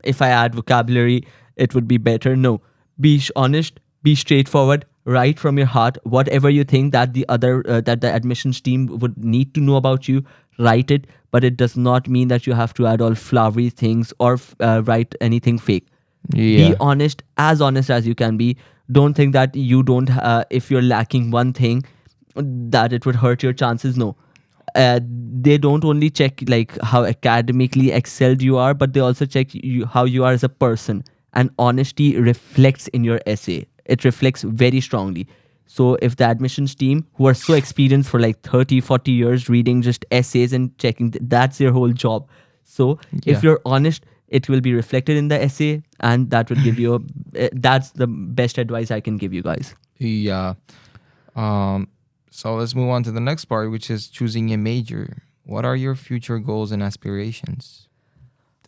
if I add vocabulary, it would be better. No, be honest, be straightforward, write from your heart. Whatever you think that that the admissions team would need to know about you, write it. But it does not mean that you have to add all flowery things or write anything fake. Be Yeah. honest as you can be. Don't think that you don't if you're lacking one thing, that it would hurt your chances. No, they don't only check like how academically excelled you are, but they also check how you are as a person. And honesty reflects in your essay. It reflects very strongly. So if the admissions team, who are so experienced for like 30-40 years reading just essays and checking, that's their whole job. So Yeah. if you're honest, it will be reflected in the essay, and that would give you that's the best advice I can give you guys. Yeah. So let's move on to the next part, which is choosing a major. What are your future goals and aspirations?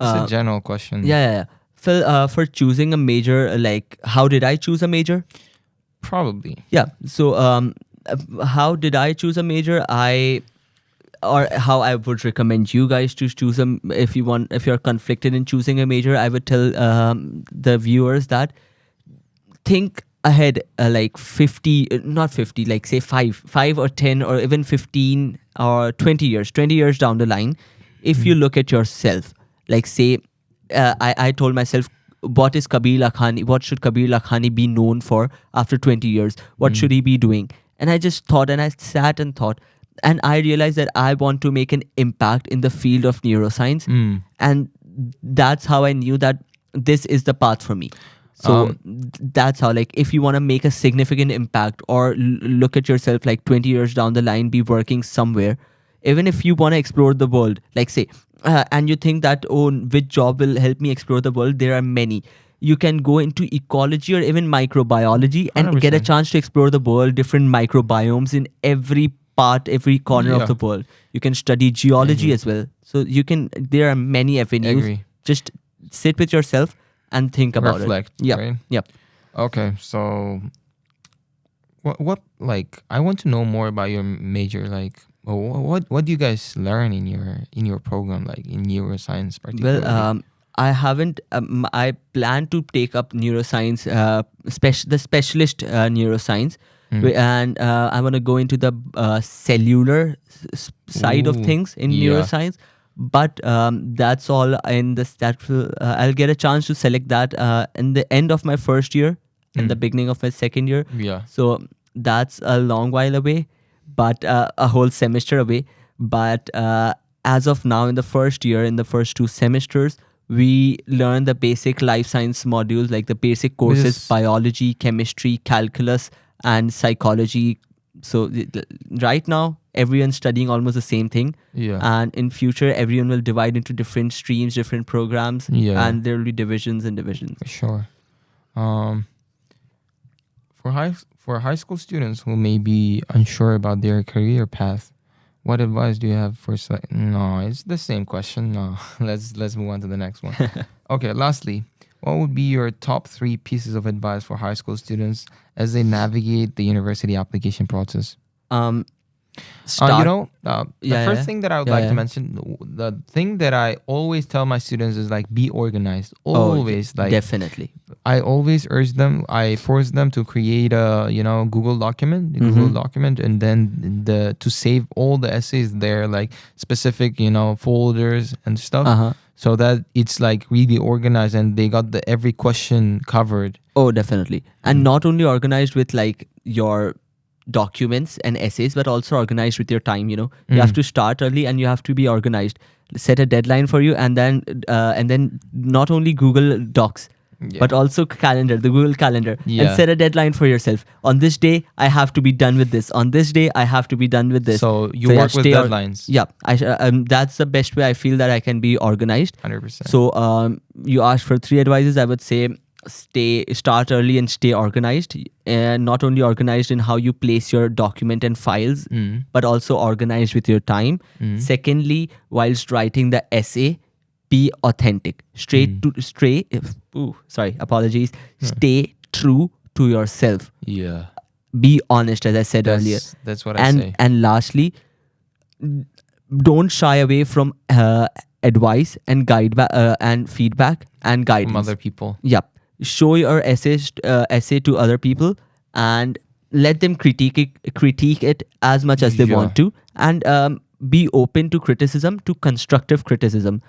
It's a general question. Yeah. Phil, for choosing a major, like how did I choose a major? Probably. Yeah. So how did I choose a major? Or how I would recommend you guys to choose if you're conflicted in choosing a major, I would tell the viewers that think ahead, like 50, not 50, like say 5 or 10 or even 15 or 20 years down the line. If you look at yourself, like say, I told myself, what should Kabeer Lakhani be known for after 20 years? What should he be doing? And I just thought, and I sat and thought, and I realized that I want to make an impact in the field of neuroscience. And that's how I knew that this is the path for me. So that's how, like, if you want to make a significant impact or look at yourself like 20 years down the line, be working somewhere, even if you want to explore the world, like say, and you think that, oh, which job will help me explore the world? There are many. You can go into ecology or even microbiology and get a 100%. chance to explore the world, different microbiomes in every part, every corner of the world. You can study geology as well. So there are many avenues. Agree. Just sit with yourself and think about Reflect, it. Yep. right? Yep. Okay, so what like I want to know more about your major. Like, what do you guys learn in your program, like in neuroscience particularly? Well, I haven't. I plan to take up neuroscience, the specialist neuroscience, and I want to go into the cellular side of Ooh, things in yeah. neuroscience. But that's all in the I'll get a chance to select that in the end of my first year and the beginning of my second year. Yeah. So that's a long while away, but a whole semester away. But as of now, in the first year, in the first 2 semesters, we learn the basic life science modules, like the basic courses: This- biology, chemistry, calculus, and psychology. So right now, everyone's studying almost the same thing. Yeah. And in future, everyone will divide into different streams, different programs, Yeah. and there will be divisions and divisions. For sure. For high school students who may be unsure about their career path, what advice do you have for? No, it's the same question. No, let's move on to the next one. Okay. Lastly, what would be your top 3 pieces of advice for high school students as they navigate the university application process? Start. The first thing that I would like to mention, the thing that I always tell my students is like be organized. Always, like definitely. I always urge them. I force them to create a Google document, and then to save all the essays there, like specific folders and stuff, so that it's like really organized and they got every question covered. Oh, definitely. And not only organized with like your documents and essays, but also organized with your time. You have to start early and you have to be organized. Set a deadline for you, and then not only Google Docs, but also the Google Calendar, and set a deadline for yourself. On this day, I have to be done with this. On this day, I have to be done with this. So you work with deadlines. That's the best way I feel that I can be organized. 100%. So you asked for 3 advices. I would say start early and stay organized, and not only organized in how you place your document and files, but also organized with your time. Secondly, whilst writing the essay, be authentic. Stay true to yourself. Yeah. Be honest, as I said earlier. That's what I say. And lastly, don't shy away from advice and and feedback and guidance From other people. Yep. Show your essay to other people and let them critique it as much as they Yeah. want to, and be open to criticism, to constructive criticism.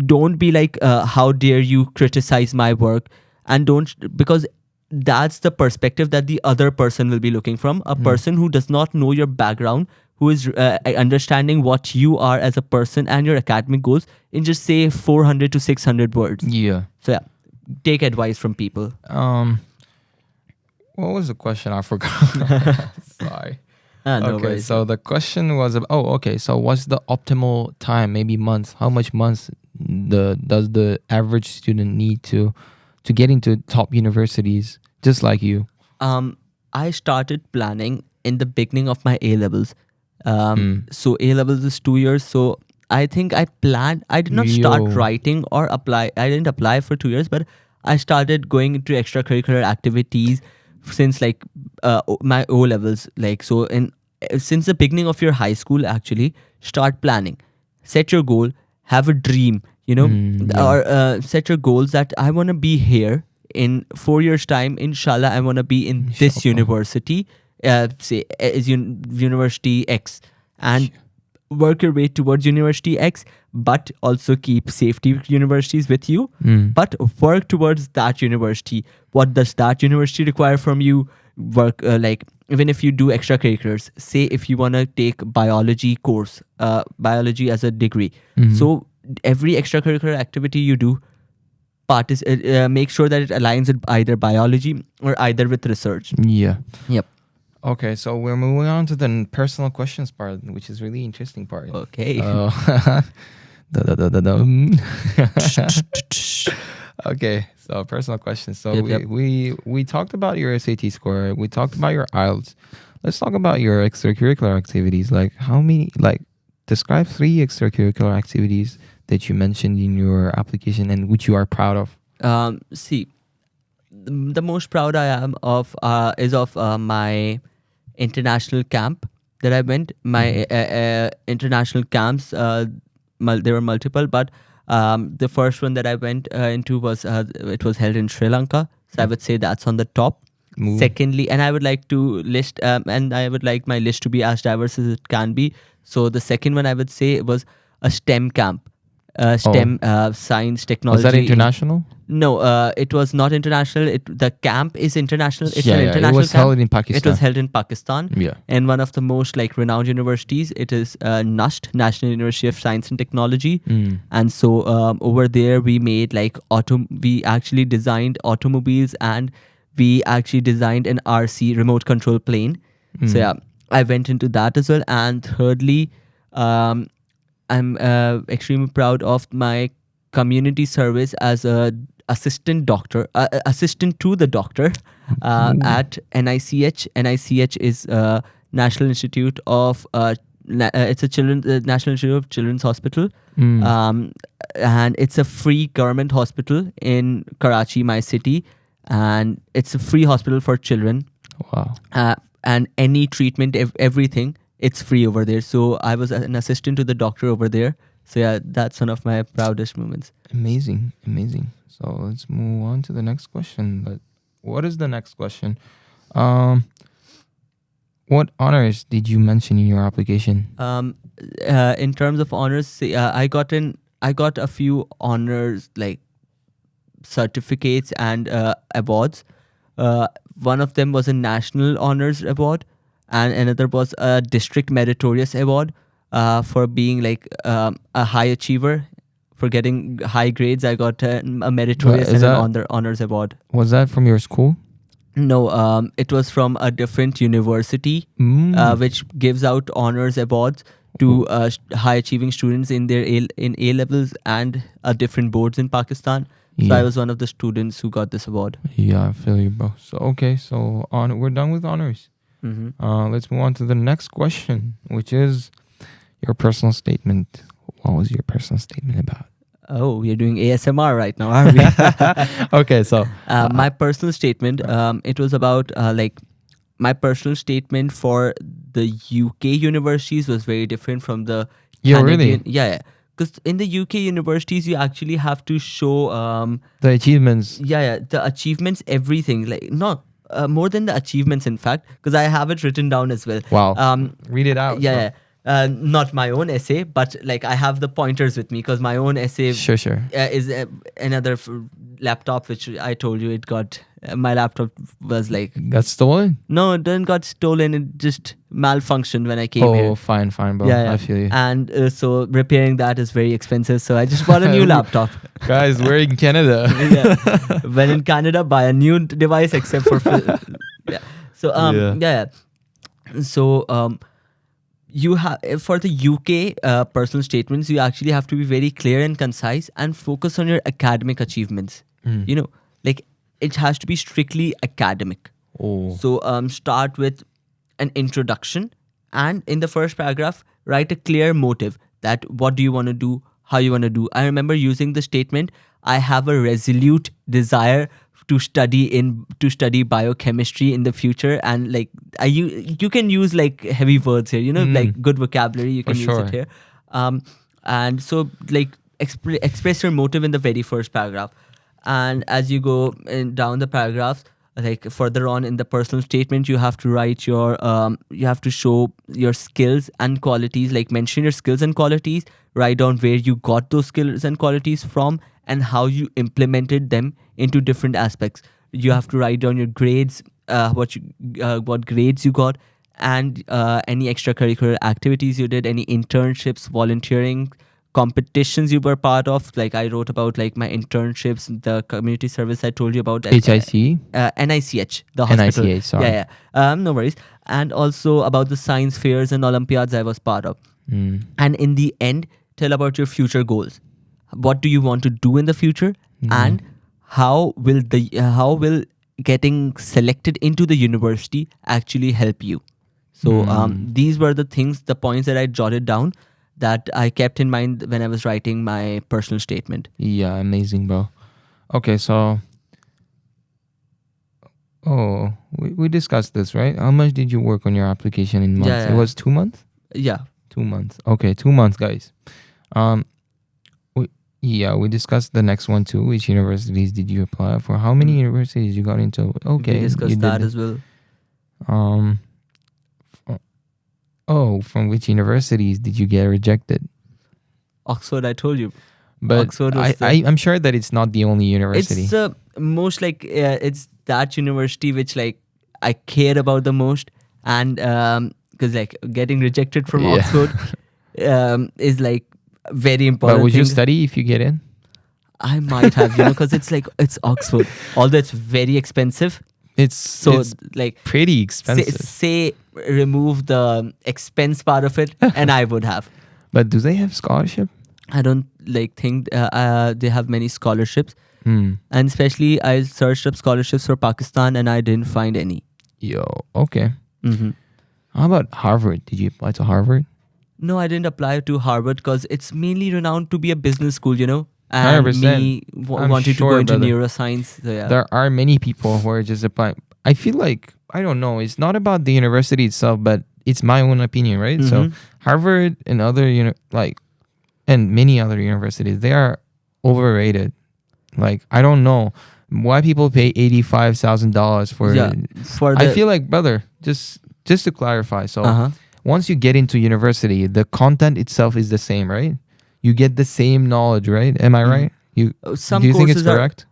Don't be like, how dare you criticize my work, and don't, because that's the perspective that the other person will be looking from. A person who does not know your background, who is understanding what you are as a person and your academic goals in just say 400 to 600 words. Yeah. So yeah, take advice from people. What was the question? I forgot. Sorry. No Okay, worries. so the question was about, okay, so what's the optimal time, maybe months? How much months does the average student need to get into top universities, just like you? I started planning in the beginning of my A levels. So A levels is 2 years. So I think I planned. I did not start Yo. writing or apply. I didn't apply for 2 years, but I started going into extracurricular activities since like my O levels. Like so, since the beginning of your high school, actually start planning. Set your goal. Have a dream. Or set your goals that I want to be here in 4 years time. Inshallah, I want to be in this Inshallah. university. Say is University X, and work your way towards University X, but also keep safety universities with you. But work towards that university. What does that university require from you? Work like even if you do extracurriculars. Say if you want to take biology course, biology as a degree. So every extracurricular activity you do, make sure that it aligns with either biology or either with research. Yeah. Yep. Okay, so we're moving on to the personal questions part, which is really interesting part. Okay. Okay, so personal questions. So Yep. we talked about your SAT score. We talked about your IELTS. Let's talk about your extracurricular activities. Like how many? Like describe 3 extracurricular activities that you mentioned in your application and which you are proud of. See, the most proud I am of is of my international camp that I went. My international camps, there were multiple, but the first one that I went into was it was held in Sri Lanka. So I would say that's on the top. Move. Secondly, and I would like to list, and I would like my list to be as diverse as it can be. So the second one I would say was a STEM camp. STEM, science, technology. Was that international? No, it was not international. The camp is international. It's an international it was camp. held in Pakistan. It was held in Pakistan. Yeah. And one of the most like renowned universities. It is NUST, National University of Science and Technology. And so over there we made like we actually designed automobiles, and we actually designed an RC, remote control plane. So yeah, I went into that as well. And thirdly, I'm extremely proud of my community service as a assistant to the doctor at NICH. NICH is National Institute of it's a National Institute of Children's Hospital, and it's a free government hospital in Karachi, my city, and it's a free hospital for children. Wow. And any treatment, everything. It's free over there. So I was an assistant to the doctor over there. So yeah, that's one of my proudest moments. Amazing. So let's move on to the next question. But what is the next question? What honors did you mention in your application? In terms of honors, I got a few honors like certificates and awards. One of them was a national honors award, and another was a district meritorious award for being like a high achiever, for getting high grades. I got a meritorious and an honors award. Was that from your school? No, it was from a different university, which gives out honors awards to high achieving students in their A levels and different boards in Pakistan. So I was one of the students who got this award. Yeah, I feel you, bro. So we're done with honors. Let's move on to the next question, which is your personal statement. What was your personal statement about? Oh, we're doing ASMR right now, are we? Okay, so my personal statement, it was about like my personal statement for the UK universities was very different from the Yeah, Canadian. really? Yeah. Because in the UK universities, you actually have to show The achievements. the achievements, everything, like not more than the achievements, in fact, because I have it written down as well. Wow. um Read it out. yeah, bro. yeah. Not my own essay, but like I have the pointers with me, because my own essay Sure. is another laptop, which I told you it got my laptop was like, Got stolen? no, it didn't got stolen, it just malfunctioned when I came Oh, here. fine, bro. Yeah, I feel you. and so repairing that is very expensive, so I just bought a new laptop. Guys, we're in Canada. Yeah. When in Canada, buy a new device except for yeah. So Yeah. So you have, for the UK personal statements, you actually have to be very clear and concise and focus on your academic achievements. Mm. You know, like it has to be strictly academic. Oh. So start with an introduction, and in the first paragraph, write a clear motive that what do you want to do, how you want to do. I remember using the statement, I have a resolute desire to study biochemistry in the future, and like you can use like heavy words here, like good vocabulary, you For can use sure. it here. And so like express your motive in the very first paragraph, and as you go down the paragraphs, like further on in the personal statement, you have to write your you have to show your skills and qualities, like mention your skills and qualities, write down where you got those skills and qualities from and how you implemented them into different aspects. You have to write down your grades, what grades you got, and any extracurricular activities you did, any internships, volunteering, competitions you were part of. Like I wrote about like my internships, the community service I told you about, HIC? NICH, the hospital. NICH, sorry. Yeah. No worries. And also about the science fairs and Olympiads I was part of. And in the end, tell about your future goals. What do you want to do in the future, and how will getting selected into the university actually help you? So these were the things, the points that I jotted down, that I kept in mind when I was writing my personal statement. Yeah, amazing, bro. Okay, so we discussed this, right? How much did you work on your application in months? Yeah. It was 2 months? Yeah. 2 months. Okay, 2 months, guys. We discussed the next one too. Which universities did you apply for? How many universities you got into? Okay, We discussed that as well. From which universities did you get rejected? Oxford, I told you. But Oxford was I'm sure that it's not the only university. It's the most like it's that university which like I care about the most, and because like getting rejected from Oxford is like very important. But would you thing. study if you get in? I might have, because it's like it's Oxford, although it's very expensive. It's like pretty expensive. Say remove the expense part of it, and I would have. But do they have scholarship? I don't think they have many scholarships. And especially I searched up scholarships for Pakistan and I didn't find any. Yo, okay. How about Harvard? Did you apply to Harvard? No, I didn't apply to Harvard because it's mainly renowned to be a business school, And 100%. me wanted to go into neuroscience. So yeah. There are many people who are just applying. I feel like, I don't know, it's not about the university itself, but it's my own opinion, right? So Harvard and and many other universities, they are overrated. Like, I don't know why people pay $85,000 for I feel like, brother, just to clarify. So once you get into university, the content itself is the same, right? You get the same knowledge, right? Am I right? Some do you think it's courses correct?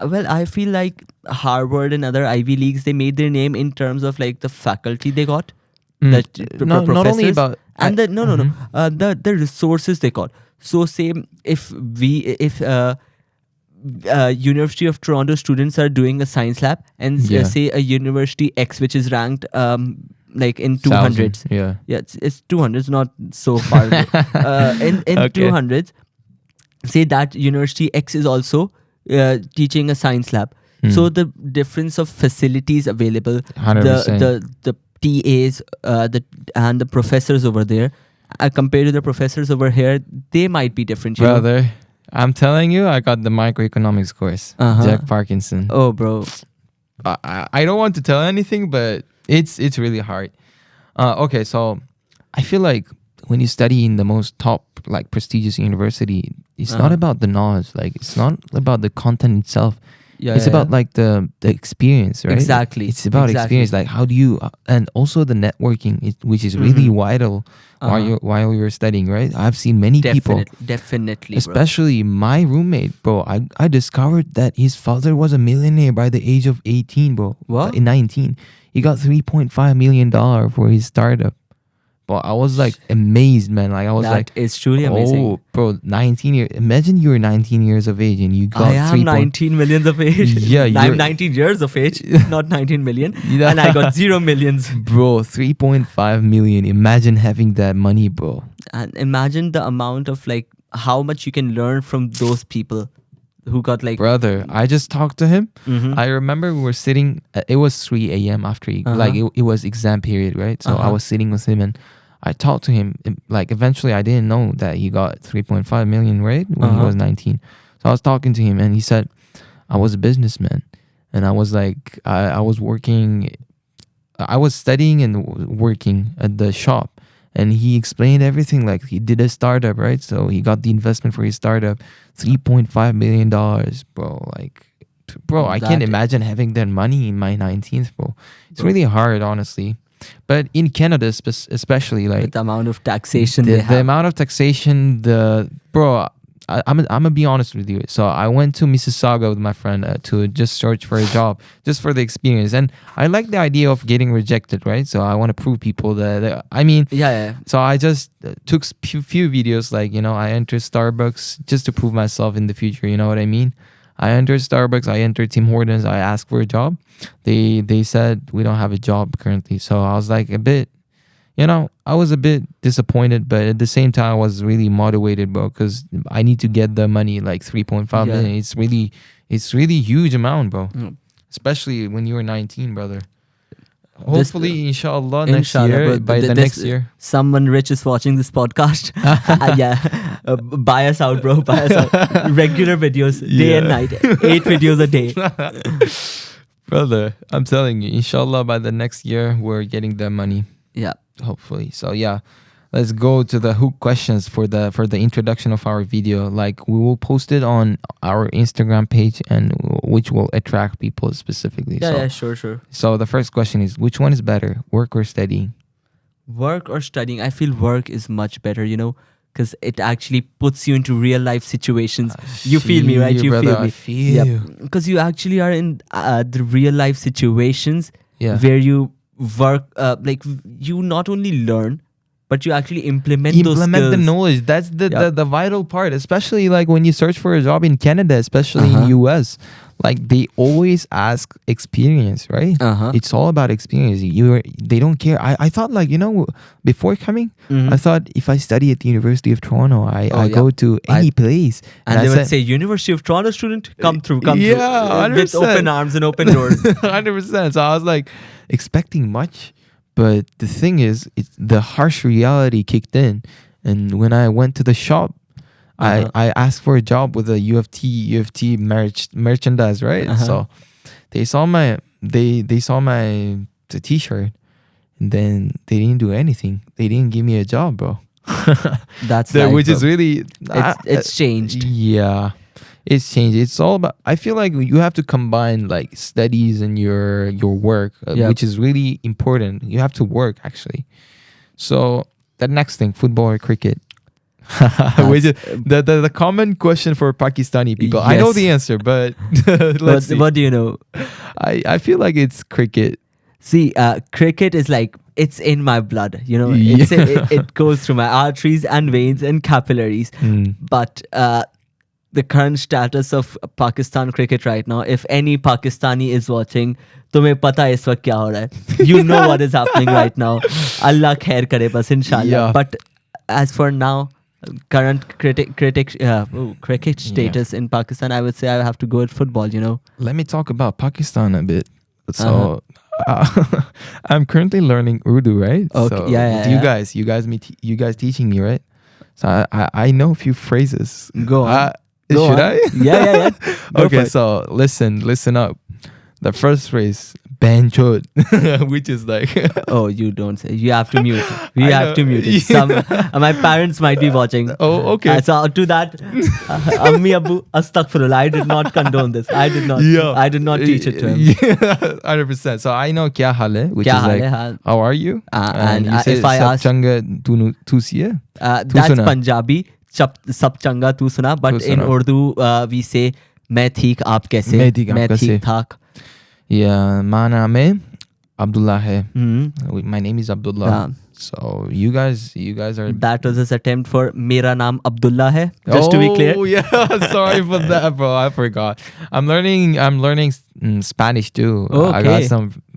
Well, I feel like Harvard and other Ivy Leagues, they made their name in terms of like the faculty they got. Not only about and the resources they got. So say if University of Toronto students are doing a science lab and say a University X which is ranked like in 200s. Yeah, it's 200s, not so far. In 200s, say that University X is also teaching a science lab. So the difference of facilities available, 100%. the TAs, and the professors over there, compared to the professors over here, they might be different. Brother, I'm telling you, I got the microeconomics course. Jack Parkinson. Oh, bro. I don't want to tell anything, but it's really hard. Okay, so I feel like when you study in the most top, like, prestigious university, it's not about the knowledge. Like, it's not about the content itself. Yeah, It's about like the experience, right? Exactly. It's about experience. Like, how do you and also the networking, which is really vital while you're studying, right? I've seen many people, Definitely, bro. especially my roommate, bro. I discovered that his father was a millionaire by the age of 18, bro. What? In 19, he got $3.5 million for his startup. But I was like amazed, man. Like I was like, it's truly amazing. oh, bro, 19 years. Imagine you were 19 years of age and you got I am 19 millions of age. Yeah, I'm 19 years of age, not 19 million. Yeah. And I got 0 millions. Bro, 3.5 million. Imagine having that money, bro. And imagine the amount of like how much you can learn from those people who got like. Brother, I just talked to him. Mhm. I remember we were sitting. It was 3 a.m. after like it was exam period, right? So I was sitting with him and I talked to him. Like eventually, I didn't know that he got 3.5 million, right, when he was 19. So I was talking to him and he said, "I was a businessman," and I was like, I was working. I was studying and working at the shop. And he explained everything, like he did a startup, right? So he got the investment for his startup, $3.5 million, bro. Like, bro, I can't imagine having that money in my 19th, bro. It's really hard, honestly. But in Canada, especially, like With the amount of taxation the amount of taxation, bro. I'm gonna be honest with you. So I went to Mississauga with my friend to just search for a job, just for the experience. And I like the idea of getting rejected, right? So I want to prove people that I mean, Yeah. So I just took few videos, like, you know, I entered Starbucks just to prove myself in the future. You know what I mean? I entered Starbucks, I entered Tim Hortons, I asked for a job. They said we don't have a job currently. So I was like I was a bit disappointed, but at the same time, I was really motivated, bro, because I need to get the money, like 3.5 million. It's really huge amount, bro. Especially when you were 19, brother. Hopefully, inshallah, next year, by the next year. Someone rich is watching this podcast. Buy us out, bro. Buy us out. Regular videos, day and night. 8 videos a day. Brother, I'm telling you, inshallah, by the next year, we're getting the money. Yeah. Hopefully. So yeah, let's go to the hook questions for the introduction of our video. Like, we will post it on our Instagram page, and which will attract people specifically. Yeah, sure. So the first question is, which one is better, work or studying? Work or studying? I feel work is much better, because it actually puts you into real life situations. You feel me, right? You brother, feel me. I feel you. Because you actually are in the real life situations Yeah. where you work, like you not only learn, but you actually implement those the skills. knowledge. That's the vital part, especially like when you search for a job in Canada, especially in US. Like, they always ask experience, right? It's all about experience. They don't care. I thought, like, before coming, I thought if I study at the University of Toronto, I go to any place, and they would say, University of Toronto student, come through, come through, 100%. with open arms and open doors. 100%. So I was like expecting much, but the thing is, the harsh reality kicked in, and when I went to the shop, I asked for a job with a UofT merchandise, right? So they saw my the t-shirt, and then they didn't do anything. They didn't give me a job, bro. That's which is really it's changed. Yeah, it's changed. It's all about. I feel like you have to combine like studies and your work, which is really important. You have to work, actually. So the next thing, football or cricket? Which is the common question for Pakistani people. Yes. I know the answer, but let's see. What do you know? I feel like it's cricket. See, cricket is like, it's in my blood, it goes through my arteries and veins and capillaries. But the current status of Pakistan cricket right now, if any Pakistani is watching, तुम्हें पता है इस वक्त क्या हो रहा है. You know what is happening right now. Allah khair kare bas, inshallah. Yeah. But as for now, current cricket status in Pakistan, I would say I have to go with football, Let me talk about Pakistan a bit. So I'm currently learning Urdu, right? Okay. So you guys teaching me, right? So I know a few phrases. Go on. Should I? Yeah. Okay, so listen up. The first phrase, Benchot, which is like Oh, you don't say. You have to mute. We I have know. to mute it. My parents might be watching. Oh, okay. So to that, Ammi Abu, astaghfirullah. I did not condone this. I did not. Yeah. I did not teach it to him. Yeah, 100%. So I know kya hal hai, which Kya is hal like, hai, haan. how are you? And you say if I sab ask- changa tu siya? That's suna. Punjabi. Sab changa tu suna. But Tu in suna. Urdu, we say, मैं ठीक आप कैसे? मैं ठीक, आप मैं कैसे? ठीक ठाक. Yeah, my name hai Abdullah hai. Mhm. My name is Abdullah. Yeah. So you guys are. That was his attempt for Mera naam Abdullah hai. Just to be clear. Oh yeah, sorry for that, bro. I forgot. I'm learning Spanish too. Okay.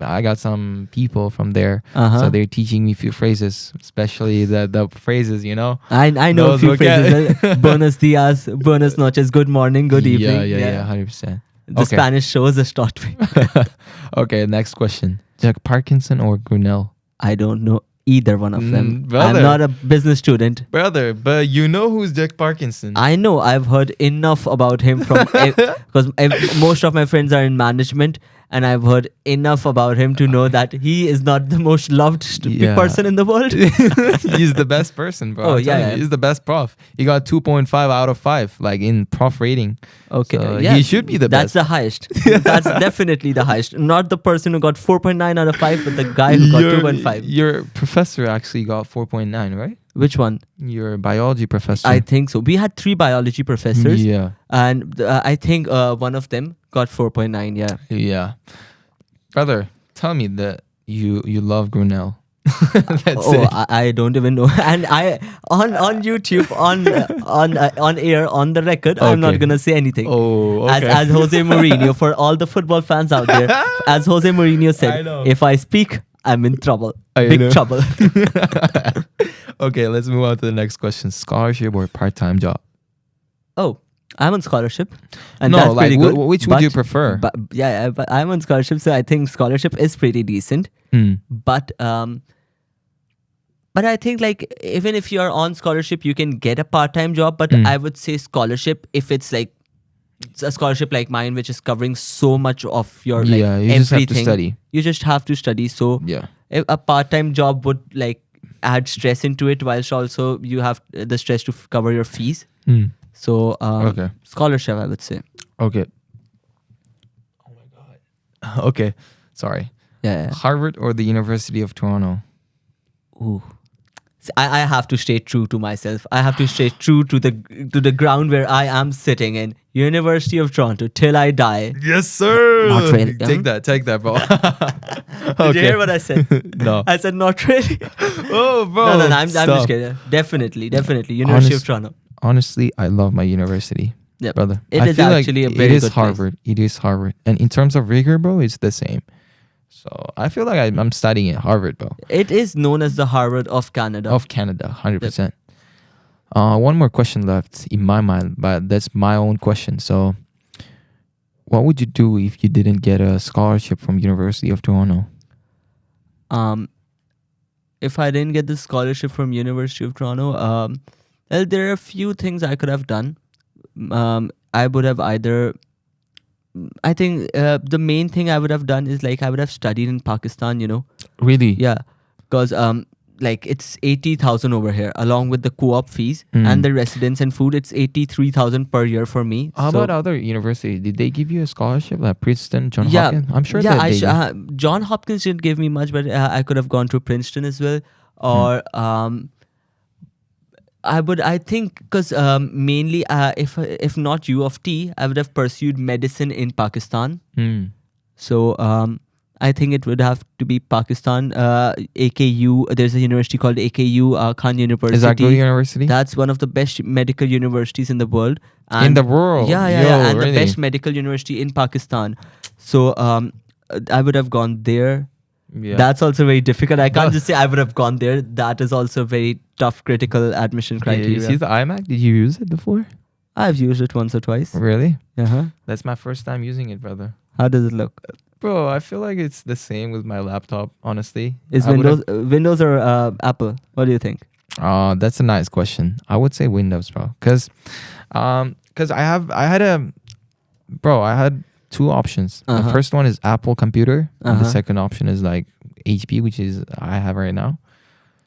I got some people from there, Uh-huh. so they're teaching me a few phrases, especially the phrases. You know. I know a Those few vocab- phrases. Buenos dias, buenos noches, good morning, good evening. Yeah, 100%. The Okay. Spanish shows us taught me. Okay, next question. Jack Parkinson or Grinnell? I don't know either one of them. brother. I'm not a business student. Brother, but you know who's Jack Parkinson? I know I've heard enough about him from because most of my friends are in management, and I've heard enough about him to know that he is not the most loved Yeah. person in the world. He's the best person, bro. Oh, I'm telling yeah, you, yeah. he's the best prof. He got 2.5 out of 5, like in prof rating. Okay, So yeah, he should be the that's best. the highest. That's definitely the highest. Not the person who got 4.9 out of 5, but the guy who got 2.5. Your professor actually got 4.9, right? Which one? Your biology professor. I think so. We had 3 biology professors, Yeah. and I think one of them got 4.9. Yeah. Yeah. Brother, tell me that you love Grinnell. That's Oh, it. I don't even know. And I on YouTube on air on the record, I'm not Okay. gonna say anything. Oh, okay. As Jose Mourinho, for all the football fans out there, as Jose Mourinho I said, know. if I speak, I'm in trouble. I Big know. trouble. Okay, let's move on to the next question. Scholarship or part-time job? Oh, I'm on scholarship, and No, that's like, pretty good. which would you prefer? But yeah, but I'm on scholarship, so I think scholarship is pretty decent. Mm. But I think like even if you are on scholarship, you can get a part-time job. But I would say scholarship, if it's like a scholarship like mine, which is covering so much of your like Yeah, you everything, just have to study. You just have to study. So Yeah. a part-time job would like add stress into it, whilst also you have the stress to cover your fees. Mm. So Okay. scholarship, I would say. Okay. Oh my god. Okay. Sorry. Yeah. Harvard or the University of Toronto? Ooh. See, I have to stay true to myself. I have to stay true to the ground where I am sitting in. University of Toronto till I die. Yes, sir. Not really. Take that, bro. Did you hear what I said? No. I said not really. Oh, bro. No, I'm Stop. just kidding. Definitely. University of Toronto. Honestly, I love my university, Yep. brother. It I is feel actually a like very it is good place. Harvard. It is Harvard, and in terms of rigor, bro, it's the same. So I feel like I'm studying at Harvard, bro. It is known as the Harvard of Canada. Of Canada, 100%. One more question left in my mind, but that's my own question. So, what would you do if you didn't get a scholarship from University of Toronto? If I didn't get the scholarship from University of Toronto, well, there are a few things I could have done. I would have either. I think the main thing I would have done is like I would have studied in Pakistan. Really? Yeah, because like it's 80,000 over here, along with the co-op fees and the residence and food. It's 83,000 per year for me. How So- about other universities? Did they give you a scholarship like Princeton, John Yeah, Hopkins? I'm sure yeah, that they John Hopkins didn't give me much, but I could have gone to Princeton as well, or I think because mainly if not UofT, I would have pursued medicine in Pakistan. So I think it would have to be Pakistan. AKU. There's a university called AKU Khan University. Is that good university? That's one of the best medical universities in the world. In the world? Yeah, Yo, and really? the best medical university in Pakistan. So I would have gone there. Yeah. That's also very difficult. I can't just say I would have gone there. That is also very tough critical admission criteria. You see the iMac? Did you use it before? I've used it once or twice. Really? Uh-huh. That's my first time using it, brother. How does it look? Bro, I feel like it's the same with my laptop, honestly. Is I would've- Windows or Apple? What do you think? That's a nice question. I would say Windows, bro. Cause I had two options. The Uh-huh. first one is Apple computer, and the Uh-huh. second option is like HP, which is I have right now.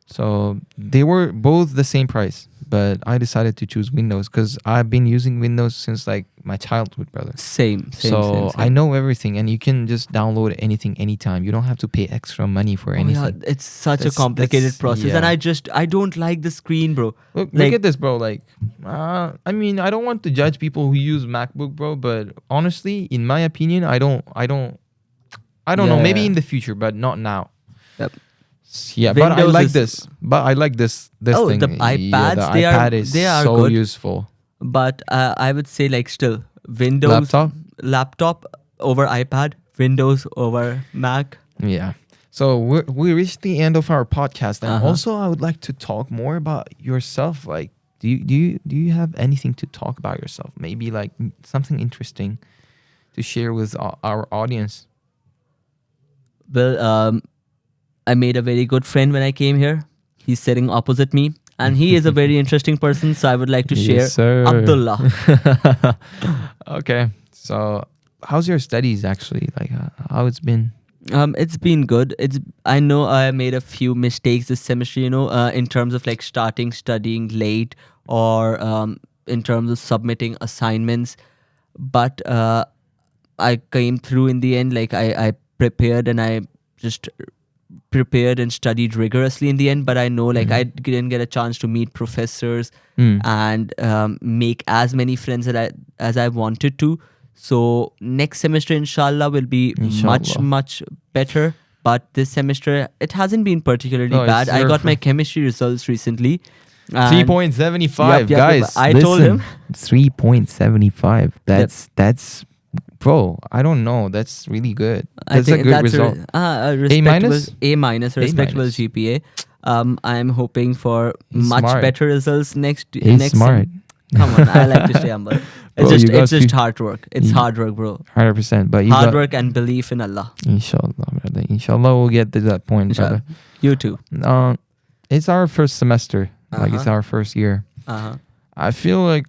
So they were both the same price, but I decided to choose Windows because I've been using Windows since like my childhood, brother. Same. So I know everything, and you can just download anything anytime. You don't have to pay extra money for Oh yeah, anything. it's such a That's- complicated that's- process, and yeah. I don't like the screen, bro. Look Like- at this, bro. Like, I mean, I don't want to judge people who use MacBook, bro. But honestly, in my opinion, I don't know. Maybe Yeah. in the future, but not now. Yep. Yeah, but I Windows like is- this. But I like this Oh, thing. the Yeah, iPads, the they are- iPad is they are so good. useful. But I would say like still Windows laptop over iPad, Windows over Mac. Yeah. So we reached the end of our podcast, and Uh-huh. also I would like to talk more about yourself. Like, do you have anything to talk about yourself? Maybe like something interesting to share with our audience. Well, I made a very good friend when I came here. He's sitting opposite me, and he is a very interesting person. So I would like to share Yes, sir. Abdullah. Okay. So how's your studies actually? Like how it's been? It's been good. I know I made a few mistakes this semester, in terms of like studying late, or in terms of submitting assignments. But I came through in the end. Like I prepared, and I just prepared and studied rigorously in the end. But I know like I didn't get a chance to meet professors and make as many friends as I wanted to. So next semester, inshallah, will be much better. But this semester, it hasn't been particularly No, bad. it's I your got my chemistry results recently. 3.75, Yep, guys. I told him. 3.75. That's bro. I don't know. That's really good. That's a good result. A A minus, a respectable minus. GPA. I'm hoping for He's much smart. better results next. He's next smart. Come on, I like to stay humble. Bro, you got It's just few- hard work. It's You- hard work, bro. 100%. But you Hard got, work and belief in Allah. Inshallah, brother. Inshallah, we'll get to that point, brother. You too. It's our first semester. Like it's Uh-huh. our first year. Uh-huh. I feel like,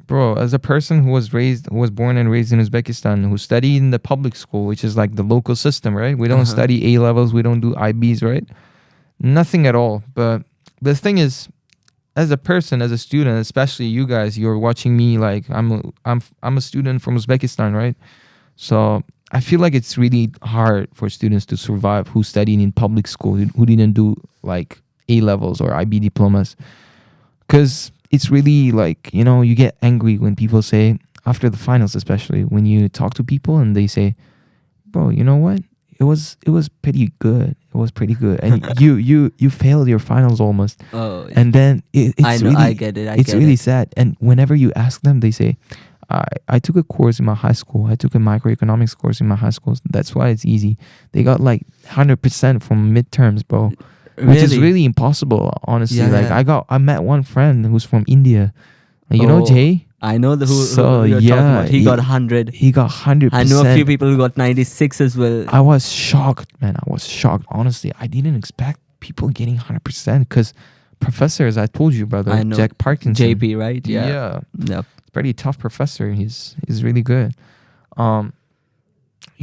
bro, as a person who was born and raised in Uzbekistan, who studied in the public school, which is like the local system, right? We don't study A levels, we don't do IBs, right? Nothing at all. But the thing is, as a person, as a student, especially you guys, you're watching me. Like I'm a student from Uzbekistan, right? So I feel like it's really hard for students to survive who studied in public school, who didn't do like A levels or IB diplomas, because it's really like, you get angry when people say after the finals, especially when you talk to people and they say, bro, you know what? It was pretty good. It was pretty good. And you failed your finals almost. Oh, And then it's I know. really, I get it. it's really sad. And whenever you ask them, they say, I took a course in my high school. I took a microeconomics course in my high school. That's why it's easy. They got like 100% from midterms, bro. Which is really impossible, honestly. Yeah, like yeah. I met one friend who's from India. You know Oh, Jay? I know who So, you're talking yeah, about. He got 100. He got 100%. I know a few people who got 96 as well. I was shocked, man. I was shocked. Honestly, I didn't expect people getting 100% because professors, I told you, brother, I know. Jack Parkinson. JP, right? Yeah. Yep. Pretty tough professor. He's really good.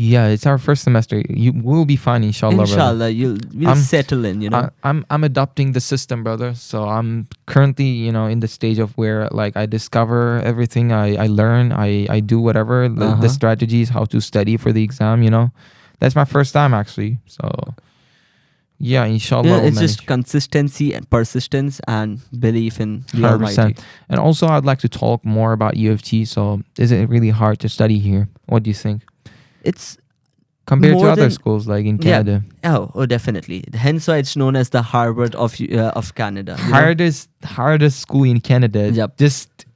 Yeah, it's our first semester. You will be fine, inshallah. brother. Inshallah, we'll settle in, I'm adopting the system, brother. So I'm currently, in the stage of where like I discover everything. I learn. I do whatever the strategies, how to study for the exam. That's my first time actually. So yeah, inshallah. Yeah, we'll it's manage. just consistency and persistence and belief in the Almighty. 100%. And also, I'd like to talk more about UofT. So is it really hard to study here? What do you think? It's Compared to more other than- schools like in Canada. oh, definitely. Hence why it's known as the Harvard of Canada. Hardest school in Canada. Yep. Just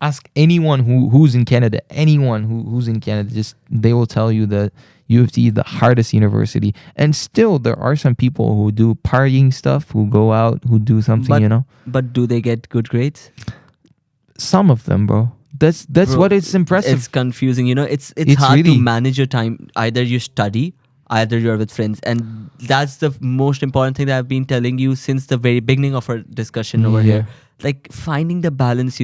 ask anyone who's in Canada. Anyone who's in Canada, just they will tell you that UofT is the hardest university. And still, there are some people who do partying stuff, who go out, who do something. But do they get good grades? Some of them, bro. That's Bro, what it's impressive. It's confusing, It's It's hard really- to manage your time. Either you study, either you're with friends, and that's the most important thing that I've been telling you since the very beginning of our discussion over Yeah. here. Like finding the balance,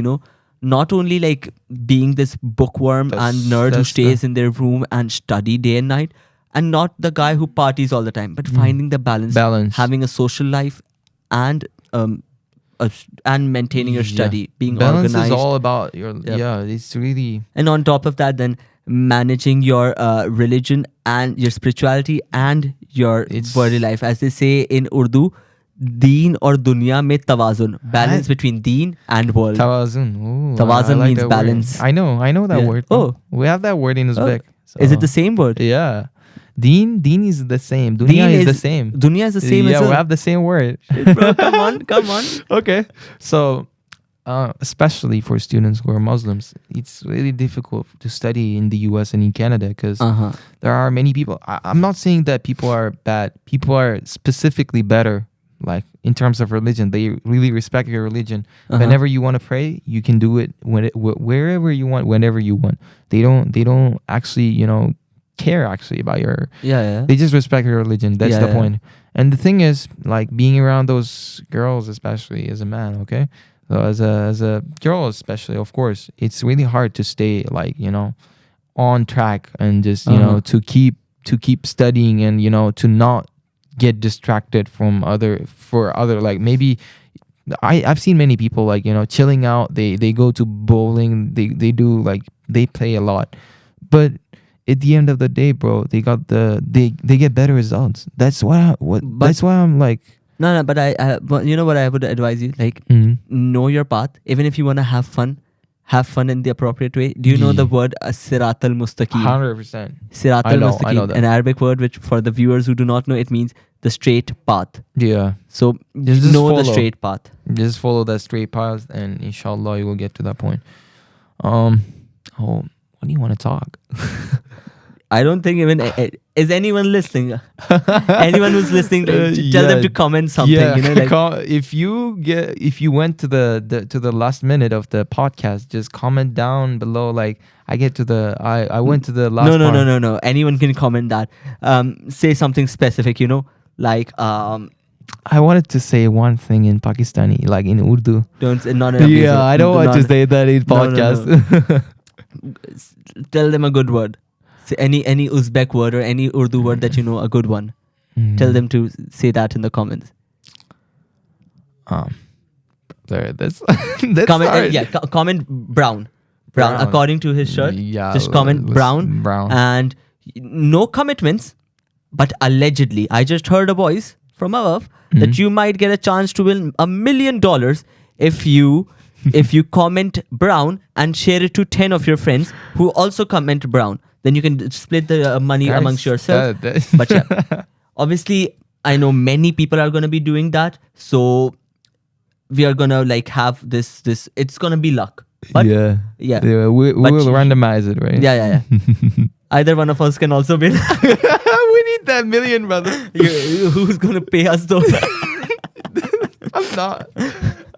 not only like being this bookworm and nerd who stays in their room and study day and night, and not the guy who parties all the time, but finding the balance, having a social life, and and maintaining your study, being balance organized. Is all about your it's really. And on top of that, then managing your religion and your spirituality and your worldly life, as they say in Urdu, deen or dunya mein tawazun, balance between deen and world. Tawazun. Ooh, tawazun means balance. I know that word. Oh, we have that word in Uzbek. So. Is it the same word? Yeah. Deen is the same. Dunya is the same. Dunya is the same as well. Yeah, we have the same word. Bro, come on. Okay. So, especially for students who are Muslims, it's really difficult to study in the US and in Canada because there are many people. I'm not saying that people are bad. People are specifically better, like in terms of religion. They really respect your religion. Whenever you want to pray, you can do it wherever you want, whenever you want. They don't actually, care actually about your they just respect your religion. That's the point. And the thing is, like, being around those girls, especially as a man, okay, so as a girl especially, of course, it's really hard to stay like on track and just to keep studying and to not get distracted from other like maybe I've seen many people like chilling out, they go to bowling, they do like they play a lot, but at the end of the day, bro, they get better results. That's why I'm like no, but but you know what I would advise you, like know your path. Even if you want to have fun in the appropriate way. Do you know the word chet-el mustaqim? 100%. Chet-el mustaqim, I know that. an Arabic word which, for the viewers who do not know, it means the straight path. Yeah. So just know the straight path. Just follow that straight path, and inshallah you will get to that point. What do you want to talk? I don't think even is anyone listening. Anyone who's listening, tell them to comment something. Yeah, if you went to the last minute of the podcast, just comment down below. Like I went to the last. No. Anyone can comment that. Say something specific. Like I wanted to say one thing in Pakistani, like in Urdu. I don't want to say that in podcast. No. Tell them a good word. Say any Uzbek word or any Urdu word that you know, a good one. Tell them to say that in the comments. That's comment. hard. Comment brown according to his shirt. Yeah, just comment brown, and no commitments. But allegedly, I just heard a voice from above that you might get a chance to win $1 million if you comment brown and share it to 10 of your friends who also comment brown. Then you can split the money amongst yourself. But yeah, obviously, I know many people are going to be doing that. So we are going to like have this. It's going to be luck. But we will randomize it, right? Yeah. Either one of us can also win. We need that million, brother. Who's going to pay us though? I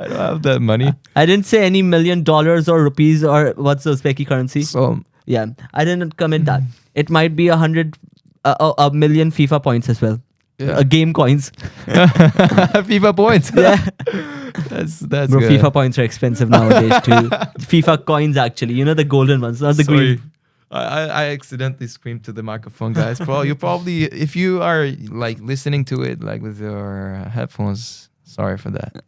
don't have that money. I didn't say any $1 million or rupees or what's the Uzbeki currency. So yeah, I didn't comment that. It might be 100 million FIFA points as well. Yeah. Game coins. FIFA points. Yeah. That's Bro, good. FIFA points are expensive nowadays too. FIFA coins actually, the golden ones, not the green. I accidentally screamed to the microphone, guys. Bro, you probably, if you are like listening to it like with your headphones, sorry for that.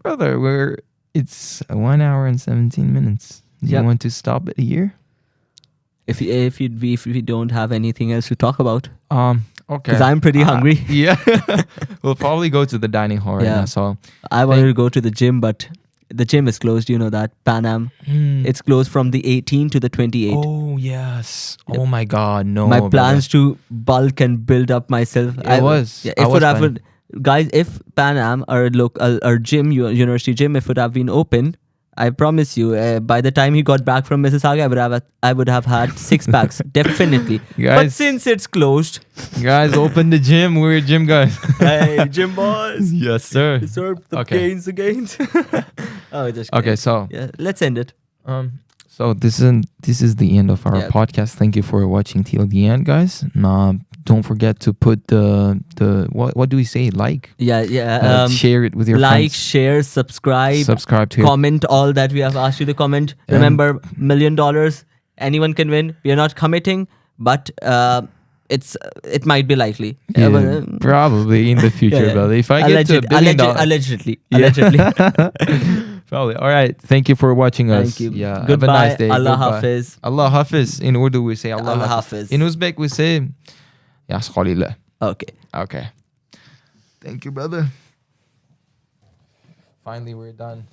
Brother, it's 1 hour and 17 minutes. Do you want to stop it here? If we don't have anything else to talk about. Okay. Because I'm pretty hungry. Yeah. We'll probably go to the dining hall right now. So I wanted to go to the gym, but the gym is closed. You know that. Pan Am. It's closed from the 18th to the 28th. Oh, yes. Yep. Oh, my God. No. My plans to bulk and build up myself. Guys, if Pan Am or gym, university gym, if it would have been open, I promise you, by the time he got back from Mississauga, I would have had 6 packs, definitely. Guys, but since it's closed, guys, open the gym. We're gym guys. Hey, gym boys. Yes, sir. The gains. Oh, just kidding. Okay, so let's end it. So this is the end of our podcast. Thank you for watching till the end, guys. don't forget to put the what do we say? Like, Yeah. share it with your Like, friends. share, Subscribe to it. comment all that we have asked you to comment. And- Remember, $1 million, anyone can win. We are not committing, but it might be likely. Yeah, probably in the future, Yeah. brother. If I get to $1 billion, Allegedly. probably. All right. Thank you for watching us. Thank you. Yeah. Goodbye. Have a nice day. Allah Goodbye. Hafiz. Allah Hafiz. In Urdu we say Allah, Allah Hafiz. Hafiz. In Uzbek we say Yasqalillah. Okay. Okay. Thank you, brother. Finally, we're done.